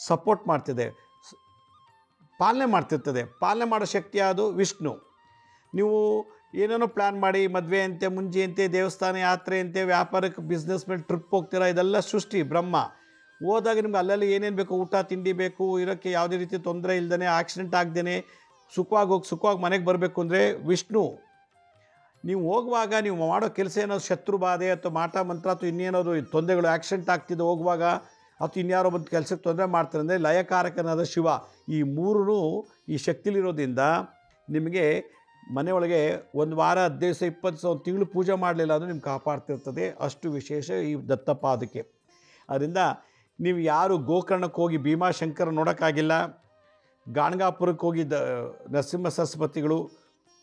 ಸಪೋರ್ಟ್ ಮಾಡ್ತಿದೆ, ಪಾಲನೆ ಮಾಡ್ತಿರ್ತದೆ. ಪಾಲನೆ ಮಾಡೋ ಶಕ್ತಿ ಅದು ವಿಷ್ಣು. ನೀವು ಏನೇನೋ ಪ್ಲ್ಯಾನ್ ಮಾಡಿ ಮದುವೆ ಅಂತೆ, ಮುಂಜಿ ಅಂತೆ, ದೇವಸ್ಥಾನ ಯಾತ್ರೆ ಅಂತೆ, ವ್ಯಾಪಾರಕ್ಕೆ ಬಿಸ್ನೆಸ್ ಮೇಲೆ ಟ್ರಿಪ್ ಹೋಗ್ತೀರಾ, ಇದೆಲ್ಲ ಸೃಷ್ಟಿ ಬ್ರಹ್ಮ. ಹೋದಾಗ ನಿಮ್ಗೆ ಅಲ್ಲೆಲ್ಲ ಏನೇನು ಬೇಕು, ಊಟ ತಿಂಡಿ ಬೇಕು, ಇರೋಕ್ಕೆ ಯಾವುದೇ ರೀತಿ ತೊಂದರೆ ಇಲ್ಲದೇ, ಆಕ್ಸಿಡೆಂಟ್ ಆಗ್ದೇ ಸುಖವಾಗಿ ಮನೆಗೆ ಬರಬೇಕು ಅಂದರೆ ವಿಷ್ಣು. ನೀವು ಹೋಗುವಾಗ ನೀವು ಮಾಡೋ ಕೆಲಸ ಏನಾದ್ರು ಶತ್ರು ಬಾಧೆ ಅಥವಾ ಮಾಟ ಮಂತ್ರ ಅಥವಾ ಇನ್ನೇನಾದ್ರು ತೊಂದರೆಗಳು, ಆಕ್ಸಿಡೆಂಟ್ ಆಗ್ತಿದ್ದು ಹೋಗುವಾಗ, ಅಥವಾ ಇನ್ಯಾರೋ ಬಂದು ಕೆಲಸಕ್ಕೆ ತೊಂದರೆ ಮಾಡ್ತಾರೆ ಅಂದರೆ ಲಯಕಾರಕನಾದ ಶಿವ. ಈ ಮೂರೂ ಈ ಶಕ್ತಿಲಿರೋದ್ರಿಂದ ನಿಮಗೆ ಮನೆಯೊಳಗೆ ಒಂದು ವಾರ 15 ದಿವಸ 20 ದಿವಸ ಒಂದು ತಿಂಗಳು ಪೂಜೆ ಮಾಡಲಿಲ್ಲ ಅಂದರೆ ನಿಮ್ಗೆ ಕಾಪಾಡ್ತಿರ್ತದೆ. ಅಷ್ಟು ವಿಶೇಷ ಈ ದತ್ತಪಾದಕೆ. ಅದರಿಂದ ನೀವು ಯಾರು ಗೋಕರ್ಣಕ್ಕೆ ಹೋಗಿ ಭೀಮಾಶಂಕರ ನೋಡೋಕ್ಕಾಗಿಲ್ಲ, ಗಾಣಗಾಪುರಕ್ಕೆ ಹೋಗಿ ನರಸಿಂಹ ಸರಸ್ವತಿಗಳು,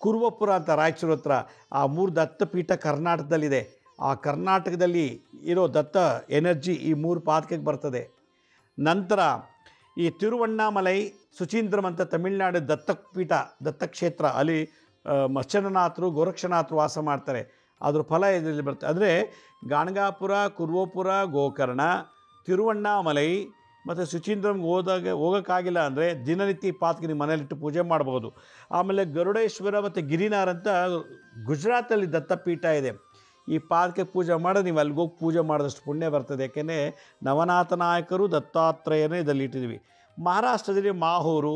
ಕುರುವಪುರ ಅಂತ ರಾಯಚೂರು ಹತ್ರ, ಆ 3 ದತ್ತಪೀಠ ಕರ್ನಾಟಕದಲ್ಲಿದೆ. ಆ ಕರ್ನಾಟಕದಲ್ಲಿ ಇರೋ ದತ್ತ ಎನರ್ಜಿ ಈ 3 ಪಾದಕೆಗೆ ಬರ್ತದೆ. ನಂತರ ಈ ತಿರುವಣ್ಣಾಮಲೈ ಸುಚೀಂದ್ರಂ ಅಂತ ತಮಿಳುನಾಡು ದತ್ತಪೀಠ, ದತ್ತಕ್ಷೇತ್ರ, ಅಲ್ಲಿ ಮಚ್ಚನನಾಥರು, ಗೋರಕ್ಷನಾಥರು ವಾಸ ಮಾಡ್ತಾರೆ. ಅದ್ರ ಫಲ ಇದರಲ್ಲಿ ಬರ್ತದೆ. ಅಂದರೆ ಗಾಣಗಾಪುರ, ಕುರುವಪುರ, ಗೋಕರ್ಣ, ತಿರುವಣ್ಣಾಮಲೈ ಮತ್ತು ಸುಚೀಂದ್ರಂಗೆ ಹೋಗೋಕ್ಕಾಗಿಲ್ಲ ಅಂದರೆ ದಿನನಿತ್ಯ ಪಾದಕೆ ನಿಮ್ಮ ಮನೇಲಿಟ್ಟು ಪೂಜೆ ಮಾಡ್ಬೋದು. ಆಮೇಲೆ ಗರುಡೇಶ್ವರ ಮತ್ತು ಗಿರಿನಾರ್ ಅಂತ ಗುಜರಾತಲ್ಲಿ ದತ್ತಪೀಠ ಇದೆ. ಈ ಪಾದಕೆ ಪೂಜೆ ಮಾಡೋದು ನೀವು ಅಲ್ಲಿಗೆ ಹೋಗಿ ಪೂಜೆ ಮಾಡಿದಷ್ಟು ಪುಣ್ಯ ಬರ್ತದೆ. ಯಾಕೆಂದರೆ ನವನಾಥ ನಾಯಕರು ದತ್ತಾತ್ರೇಯನೇ ಇದರಲ್ಲಿ ಇಟ್ಟಿದ್ದೀವಿ. ಮಹಾರಾಷ್ಟ್ರದಲ್ಲಿ ಮಾಹೂರು,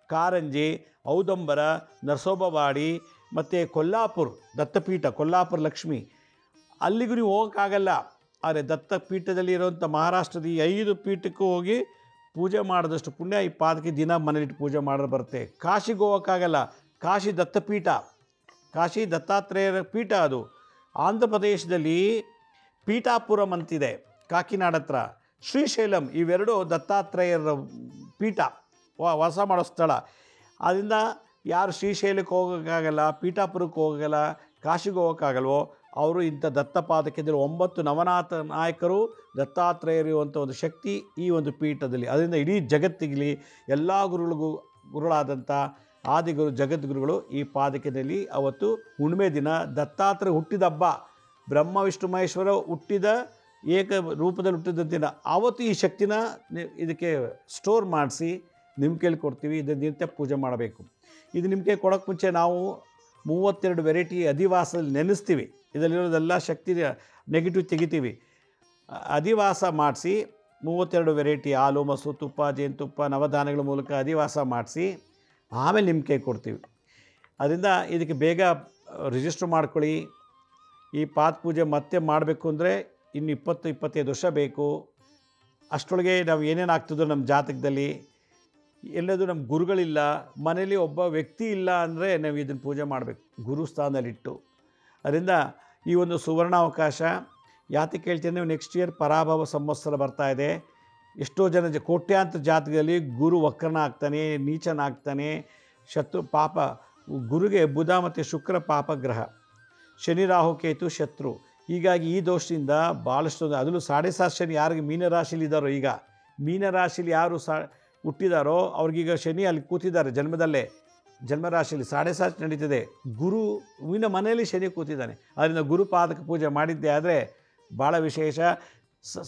ಕಾರಂಜಿ, ಔದಂಬರ, ನರಸೋಬವಾಡಿ ಮತ್ತು ಕೊಲ್ಲಾಪುರ ದತ್ತಪೀಠ, ಕೊಲ್ಲಾಪುರ ಲಕ್ಷ್ಮಿ, ಅಲ್ಲಿಗೂ ನೀವು ಹೋಗೋಕ್ಕಾಗಲ್ಲ. ಆದರೆ ದತ್ತಪೀಠದಲ್ಲಿ ಇರೋವಂಥ ಮಹಾರಾಷ್ಟ್ರದ ಈ 5 ಪೀಠಕ್ಕೂ ಹೋಗಿ ಪೂಜೆ ಮಾಡಿದಷ್ಟು ಪುಣ್ಯ ಈ ಪಾದಕೆ ದಿನ ಮನೇಲಿಟ್ಟು ಪೂಜೆ ಮಾಡೋದು ಬರುತ್ತೆ. ಕಾಶಿಗೆ ಹೋಗೋಕ್ಕಾಗಲ್ಲ, ಕಾಶಿ ದತ್ತಪೀಠ, ಕಾಶಿ ದತ್ತಾತ್ರೇಯರ ಪೀಠ ಅದು. ಆಂಧ್ರ ಪ್ರದೇಶದಲ್ಲಿ ಪೀಠಾಪುರಂ ಅಂತಿದೆ, ಕಾಕಿನಾಡ ಹತ್ರ. ಶ್ರೀಶೈಲಂ, ಇವೆರಡು ದತ್ತಾತ್ರೇಯರ ಪೀಠ, ವಾಸ ಮಾಡೋ ಸ್ಥಳ. ಆದ್ದರಿಂದ ಯಾರು ಶ್ರೀಶೈಲಕ್ಕೆ ಹೋಗೋಕ್ಕಾಗಲ್ಲ, ಪೀಠಾಪುರಕ್ಕೆ ಹೋಗೋಲ್ಲ, ಕಾಶಿಗೆ ಹೋಗೋಕ್ಕಾಗಲ್ವೋ ಅವರು ಇಂಥ ದತ್ತಪಾದಕೆದಲ್ಲಿ 9 ನವನಾಥ ನಾಯಕರು ದತ್ತಾತ್ರೇಯರು ಅಂತ ಒಂದು ಶಕ್ತಿ ಈ ಒಂದು ಪೀಠದಲ್ಲಿ. ಅದರಿಂದ ಇಡೀ ಜಗತ್ತಿಗಲಿ ಎಲ್ಲ ಗುರುಗಳಾದಂಥ ಆದಿಗುರು ಜಗದ್ಗುರುಗಳು ಈ ಪಾದಕೆಯಲ್ಲಿ ಅವತ್ತು ಹುಣ್ಣಿಮೆ ದಿನ ದತ್ತಾತ್ರೇಯ ಹುಟ್ಟಿದ ಹಬ್ಬ ಬ್ರಹ್ಮ ವಿಷ್ಣು ಮಹೇಶ್ವರ ಹುಟ್ಟಿದ ಏಕ ರೂಪದಲ್ಲಿ ಹುಟ್ಟಿದ ದಿನ ಆವತ್ತು ಈ ಶಕ್ತಿನ ಇದಕ್ಕೆ ಸ್ಟೋರ್ ಮಾಡಿಸಿ ನಿಮ್ಮ ಕೈಲಿ ಕೊಡ್ತೀವಿ. ಇದನ್ನು ನಿತ್ಯ ಪೂಜೆ ಮಾಡಬೇಕು. ಇದು ನಿಮ್ಮ ಕೈ ಕೊಡೋಕ್ಕೆ ಮುಂಚೆ ನಾವು 32 ವೆರೈಟಿ ಅಧಿವಾಸದಲ್ಲಿ ನೆನೆಸ್ತೀವಿ. ಇದರಲ್ಲಿರೋದೆಲ್ಲ ಶಕ್ತಿ ನೆಗೆಟಿವ್ ತೆಗಿತೀವಿ. ಅಧಿವಾಸ ಮಾಡಿಸಿ 32 ವೆರೈಟಿ ಹಾಲು, ಮೊಸರು, ತುಪ್ಪ, ಜೇನುತುಪ್ಪ, ನವಧಾನ್ಯಗಳ ಮೂಲಕ ಅಧಿವಾಸ ಮಾಡಿಸಿ ಆಮೇಲೆ ನಿಮ್ಮ ಕೈ ಕೊಡ್ತೀವಿ. ಅದರಿಂದ ಇದಕ್ಕೆ ಬೇಗ ರಿಜಿಸ್ಟರ್ ಮಾಡ್ಕೊಳ್ಳಿ. ಈ ಪಾದ ಪೂಜೆ ಮತ್ತೆ ಮಾಡಬೇಕು ಅಂದರೆ ಇನ್ನು 20-25 ವರ್ಷ ಬೇಕು. ಅಷ್ಟರೊಳಗೆ ನಾವು ಏನೇನು ಆಗ್ತದೋ ನಮ್ಮ ಜಾತಕದಲ್ಲಿ, ಎಲ್ಲದು ನಮ್ಮ ಗುರುಗಳಿಲ್ಲ, ಮನೇಲಿ ಒಬ್ಬ ವ್ಯಕ್ತಿ ಇಲ್ಲ ಅಂದರೆ ನಾವು ಇದನ್ನು ಪೂಜೆ ಮಾಡಬೇಕು ಗುರು ಸ್ಥಾನದಲ್ಲಿಟ್ಟು. ಅದರಿಂದ ಈ ಒಂದು ಸುವರ್ಣಾವಕಾಶ ಯಾತಕ್ಕೆ ಹೇಳ್ತೀನಿ, ನೀವು ನೆಕ್ಸ್ಟ್ ಇಯರ್ ಪರಾಭವ ಸಂವತ್ಸರ ಬರ್ತಾ ಇದೆ. ಎಷ್ಟೋ ಜನ ಕೋಟ್ಯಾಂತರ ಜಾತಕದಲ್ಲಿ ಗುರು ವಕ್ರನ ಆಗ್ತಾನೆ, ನೀಚನ ಆಗ್ತಾನೆ, ಶತ್ರು ಪಾಪ. ಗುರುಗೆ ಬುಧ ಮತ್ತು ಶುಕ್ರ ಪಾಪಗ್ರಹ, ಶನಿ ರಾಹು ಕೇತು ಶತ್ರು. ಹೀಗಾಗಿ ಈ ದೋಷದಿಂದ ಭಾಳಷ್ಟು, ಅದರಲ್ಲೂ 7.5 ಶನಿ ಯಾರಿಗೆ ಮೀನರಾಶಿಲಿದ್ದಾರೋ, ಈಗ ಮೀನರಾಶಿಲಿ ಯಾರು ಹುಟ್ಟಿದಾರೋ ಅವ್ರಿಗೀಗ ಶನಿ ಅಲ್ಲಿ ಕೂತಿದ್ದಾರೆ ಜನ್ಮದಲ್ಲೇ, ಜನ್ಮರಾಶಿಯಲ್ಲಿ 7.5 ನಡೀತಿದೆ. ಗುರುವಿನ ಮನೆಯಲ್ಲಿ ಶನಿ ಕೂತಿದ್ದಾನೆ. ಅದರಿಂದ ಗುರುಪಾದಕ ಪೂಜೆ ಮಾಡಿದ್ದೆ ಆದರೆ ಭಾಳ ವಿಶೇಷ.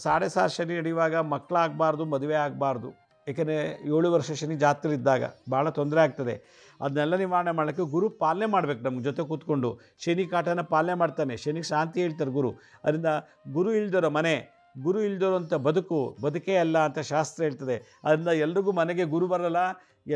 7.5 ಶನಿ ನಡೆಯುವಾಗ ಮಕ್ಕಳಾಗಬಾರ್ದು, ಮದುವೆ ಆಗಬಾರ್ದು. ಏಕೆಂದರೆ 7 ವರ್ಷ ಶನಿ ಜಾತಕದಲ್ಲಿದ್ದಾಗ ಭಾಳ ತೊಂದರೆ ಆಗ್ತದೆ. ಅದನ್ನೆಲ್ಲ ನಿವಾರಣೆ ಮಾಡೋಕ್ಕೆ ಗುರು ಪಾಲನೆ ಮಾಡಬೇಕು. ನಮ್ಮ ಜೊತೆ ಕೂತ್ಕೊಂಡು ಶನಿ ಕಾಟನ ಪಾಲನೆ ಮಾಡ್ತಾನೆ. ಶನಿಗೆ ಶಾಂತಿ ಹೇಳ್ತಾರೆ ಗುರು. ಅದರಿಂದ ಗುರು ಇಲ್ದಿರೋ ಮನೆ, ಗುರು ಇಲ್ದಿರೋಂಥ ಬದುಕೇ ಅಲ್ಲ ಅಂತ ಶಾಸ್ತ್ರ ಹೇಳ್ತದೆ. ಅದರಿಂದ ಎಲ್ರಿಗೂ ಮನೆಗೆ ಗುರು ಬರಲ್ಲ,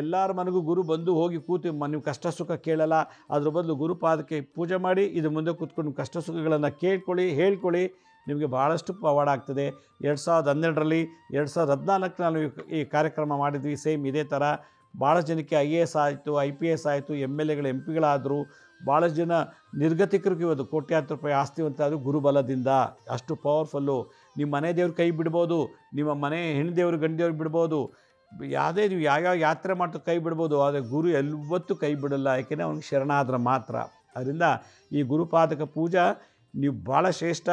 ಎಲ್ಲರ ಮನೆಗೂ ಗುರು ಬಂದು ಹೋಗಿ ಕೂತು ನೀವು ಕಷ್ಟ ಸುಖ ಕೇಳಲ್ಲ. ಅದ್ರ ಬದಲು ಗುರುಪಾದಕ್ಕೆ ಪೂಜೆ ಮಾಡಿ ಇದು ಮುಂದೆ ಕೂತ್ಕೊಂಡು ಕಷ್ಟ ಸುಖಗಳನ್ನು ಕೇಳ್ಕೊಳ್ಳಿ, ಹೇಳ್ಕೊಳ್ಳಿ. ನಿಮಗೆ ಭಾಳಷ್ಟು ಪವಾಡ ಆಗ್ತದೆ. 2012ರಲ್ಲಿ 2014 ನಾನು ಈ ಕಾರ್ಯಕ್ರಮ ಮಾಡಿದ್ವಿ. ಸೇಮ್ ಇದೇ ಥರ ಭಾಳ ಜನಕ್ಕೆ IAS ಆಯಿತು, IPS ಆಯಿತು, MLAಗಳು MP ಗಳಾದರು. ಭಾಳಷ್ಟು ಜನ ನಿರ್ಗತಿಕರಿಗೆ ಇವತ್ತು ಕೋಟ್ಯಾಂತರ ರೂಪಾಯಿ ಆಸ್ತಿವಂತಾದರೂ ಗುರುಬಲದಿಂದ. ಅಷ್ಟು ಪವರ್ಫುಲ್ಲು. ನಿಮ್ಮ ಮನೆ ದೇವ್ರ ಕೈ ಬಿಡ್ಬೋದು, ನಿಮ್ಮ ಮನೆ ಹೆಣ್ಣು ದೇವ್ರು ಗಂಡು ದೇವ್ರು ಬಿಡ್ಬೋದು, ಯಾವುದೇ ನೀವು ಯಾವ್ಯಾವ ಯಾತ್ರೆ ಮಾಡ್ತಾ ಕೈ ಬಿಡ್ಬೋದು. ಆದರೆ ಗುರು ಯಾವತ್ತೂ ಕೈ ಬಿಡಲ್ಲ, ಯಾಕೆಂದರೆ ಅವ್ನಿಗೆ ಶರಣಾದ್ರೆ ಮಾತ್ರ. ಅದರಿಂದ ಈ ಗುರುಪಾದಕ ಪೂಜಾ ನೀವು ಭಾಳ ಶ್ರೇಷ್ಠ.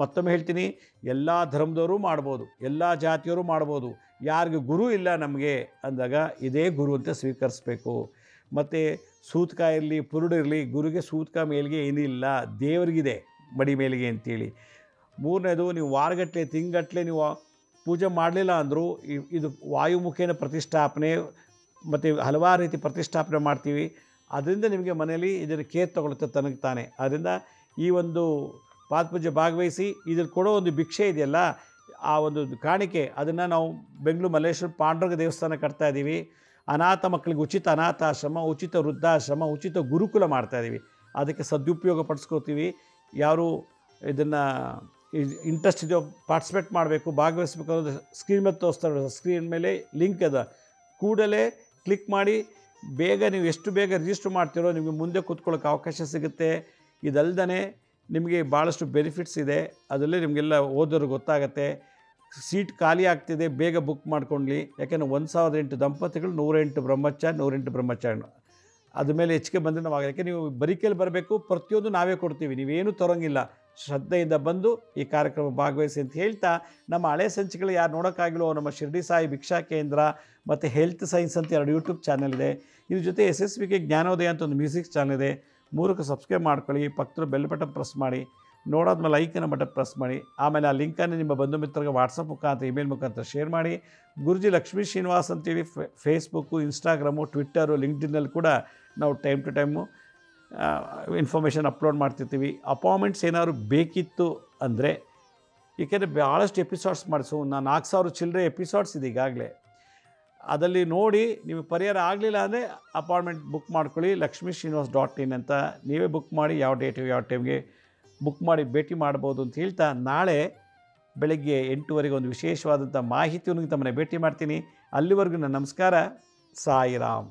ಮತ್ತೊಮ್ಮೆ ಹೇಳ್ತೀನಿ, ಎಲ್ಲ ಧರ್ಮದವರು ಮಾಡ್ಬೋದು, ಎಲ್ಲ ಜಾತಿಯವರು ಮಾಡ್ಬೋದು. ಯಾರಿಗೆ ಗುರು ಇಲ್ಲ ನಮಗೆ ಅಂದಾಗ ಇದೇ ಗುರು ಅಂತ ಸ್ವೀಕರಿಸಬೇಕು. ಮತ್ತು ಸೂತಕ ಇರಲಿ, ಪುರುಡು ಇರಲಿ, ಗುರುಗೆ ಸೂತಕ ಮೇಲಿಗೆ ಏನಿಲ್ಲ, ದೇವರಿಗಿದೆ ಮಡಿ ಮೇಲಿಗೆ ಅಂತೇಳಿ. ಮೂರನೇದು, ನೀವು ವಾರಗಟ್ಟಲೆ ತಿಂಗಟ್ಟಲೆ ನೀವು ಪೂಜೆ ಮಾಡಲಿಲ್ಲ ಅಂದರೂ ಇದು ವಾಯುಮುಖೇನ ಪ್ರತಿಷ್ಠಾಪನೆ ಮತ್ತು ಹಲವಾರು ರೀತಿ ಪ್ರತಿಷ್ಠಾಪನೆ ಮಾಡ್ತೀವಿ. ಅದರಿಂದ ನಿಮಗೆ ಮನೆಯಲ್ಲಿ ಇದನ್ನು ಕೇರ್ ತಗೊಳುತ್ತೆ ತನಗೆ ತಾನೆ. ಅದರಿಂದ ಈ ಒಂದು ಪಾದಪೂಜೆ ಭಾಗವಹಿಸಿ. ಇದ್ರಲ್ಲಿ ಕೊಡೋ ಒಂದು ಭಿಕ್ಷೆ ಇದೆಯಲ್ಲ, ಆ ಒಂದು ಕಾಣಿಕೆ, ಅದನ್ನು ನಾವು ಬೆಂಗಳೂರು ಮಲ್ಲೇಶ್ವರ ಪಾಂಡುರಂಗ ದೇವಸ್ಥಾನ ಕಟ್ತಾಯಿದ್ದೀವಿ. ಅನಾಥ ಮಕ್ಕಳಿಗೆ ಉಚಿತ ಅನಾಥಾಶ್ರಮ, ಉಚಿತ ವೃದ್ಧಾಶ್ರಮ, ಉಚಿತ ಗುರುಕುಲ ಮಾಡ್ತಾಯಿದ್ದೀವಿ. ಅದಕ್ಕೆ ಸದುಪಯೋಗ ಪಡಿಸ್ಕೋತೀವಿ. ಯಾರು ಇದನ್ನು ಇಂಟ್ರೆಸ್ಟ್ ಇದೆಯೋ ಪಾರ್ಟಿಸಿಪೇಟ್ ಮಾಡಬೇಕು, ಭಾಗವಹಿಸಬೇಕು ಅನ್ನೋದು ಸ್ಕ್ರೀನ್ ಮೇಲೆ ತೋರಿಸ್ತಾರೆ. ಸ್ಕ್ರೀನ್ ಮೇಲೆ ಲಿಂಕ್ ಅದ, ಕೂಡಲೇ ಕ್ಲಿಕ್ ಮಾಡಿ ಬೇಗ ನೀವು ಎಷ್ಟು ಬೇಗ ರಿಜಿಸ್ಟರ್ ಮಾಡ್ತೀರೋ ನಿಮಗೆ ಮುಂದೆ ಕೂತ್ಕೊಳ್ಳೋಕೆ ಅವಕಾಶ ಸಿಗುತ್ತೆ. ಇದಲ್ದೇ ನಿಮಗೆ ಭಾಳಷ್ಟು ಬೆನಿಫಿಟ್ಸ್ ಇದೆ. ಅದರಲ್ಲೇ ನಿಮಗೆಲ್ಲ ಓದೋರು ಗೊತ್ತಾಗುತ್ತೆ. ಸೀಟ್ ಖಾಲಿ ಆಗ್ತಿದೆ, ಬೇಗ ಬುಕ್ ಮಾಡ್ಕೊಳ್ಳಿ. ಯಾಕೆಂದರೆ 1008 ದಂಪತಿಗಳು, 108 ಬ್ರಹ್ಮಚಾರಿ, 108 ಬ್ರಹ್ಮಚಾರಿ. ಅದ್ರ ಮೇಲೆ ಹೆಚ್ಚಿಗೆ ಬಂದರೆ ನಾವು, ಯಾಕೆ ನೀವು ಬರಿಕೆಯಲ್ಲಿ ಬರಬೇಕು, ಪ್ರತಿಯೊಂದು ನಾವೇ ಕೊಡ್ತೀವಿ, ನೀವೇನೂ ತರೋಂಗಿಲ್ಲ. ಶ್ರದ್ಧೆಯಿಂದ ಬಂದು ಈ ಕಾರ್ಯಕ್ರಮ ಭಾಗವಹಿಸಿ ಅಂತ ಹೇಳ್ತಾ, ನಮ್ಮ ಹಳೆ ಸಂಚಿಕೆಗಳು ಯಾರು ನೋಡೋಕ್ಕಾಗಿಲ್ಲೋ ನಮ್ಮ ಶಿರ್ಡಿ ಸಾಯಿ ಭಿಕ್ಷಾ ಕೇಂದ್ರ ಮತ್ತು ಹೆಲ್ತ್ ಸೈನ್ಸ್ ಅಂತ 2 ಯೂಟ್ಯೂಬ್ ಚಾನಲ್ ಇದೆ. ಇದ್ರ ಜೊತೆ SSVK ಜ್ಞಾನೋದಯ ಅಂತ ಒಂದು ಮ್ಯೂಸಿಕ್ ಚಾನಲ್ ಇದೆ. 3ಕ್ಕೆ ಸಬ್ಸ್ಕ್ರೈಬ್ ಮಾಡ್ಕೊಳ್ಳಿ. ಪಕ್ಕದ ಬೆಲ್ ಬಟನ್ ಪ್ರೆಸ್ ಮಾಡಿ, ನೋಡೋದ್ಮೇಲೆ ಲೈಕನ್ನು ಬಟನ್ ಪ್ರೆಸ್ ಮಾಡಿ. ಆಮೇಲೆ ಆ ಲಿಂಕನ್ನು ನಿಮ್ಮ ಬಂಧು ಮಿತ್ರರಿಗೆ ವಾಟ್ಸಪ್ ಮುಖಾಂತರ, ಇಮೇಲ್ ಮುಖಾಂತರ ಶೇರ್ ಮಾಡಿ. ಗುರುಜಿ ಲಕ್ಷ್ಮೀ ಶ್ರೀನಿವಾಸ್ ಅಂತೇಳಿ ಫೇಸ್ಬುಕ್ಕು, ಇನ್ಸ್ಟಾಗ್ರಾಮು, ಟ್ವಿಟ್ಟರು, ಲಿಂಕ್ಡ್ಇನ್ನಲ್ಲಿ ಕೂಡ ನಾವು time to time information upload ಮಾಡ್ತಿರ್ತೀವಿ. ಅಪಾಯಿಂಟ್ಮೆಂಟ್ಸ್ ಏನಾದ್ರು ಬೇಕಿತ್ತು ಅಂದರೆ, ಏಕೆಂದರೆ ಭಾಳಷ್ಟು ಎಪಿಸೋಡ್ಸ್ ಮಾಡಿಸು, ನಾನು 4000 ಚಿಲ್ಲರೆ ಎಪಿಸೋಡ್ಸ್ ಇದೆ ಈಗಾಗಲೇ. ಅದರಲ್ಲಿ ನೋಡಿ ನೀವು ಪರಿಹಾರ ಆಗಲಿಲ್ಲ ಅಂದರೆ ಅಪಾಯಿಂಟ್ಮೆಂಟ್ ಬುಕ್ ಮಾಡ್ಕೊಳ್ಳಿ. LakshmiSrinivas.in ಅಂತ ನೀವೇ ಬುಕ್ ಮಾಡಿ, ಯಾವ ಡೇಟಿಗೆ ಯಾವ ಟೈಮ್ಗೆ ಬುಕ್ ಮಾಡಿ ಭೇಟಿ ಮಾಡ್ಬೋದು ಅಂತ ಹೇಳ್ತಾ, ನಾಳೆ ಬೆಳಗ್ಗೆ 8:00 ಒಂದು ವಿಶೇಷವಾದಂಥ ಮಾಹಿತಿಯನ್ನು ತಮ್ಮನ್ನು ಭೇಟಿ ಮಾಡ್ತೀನಿ. ಅಲ್ಲಿವರೆಗೂ ನನ್ನ ನಮಸ್ಕಾರ. ಸಾಯಿರಾಮ್.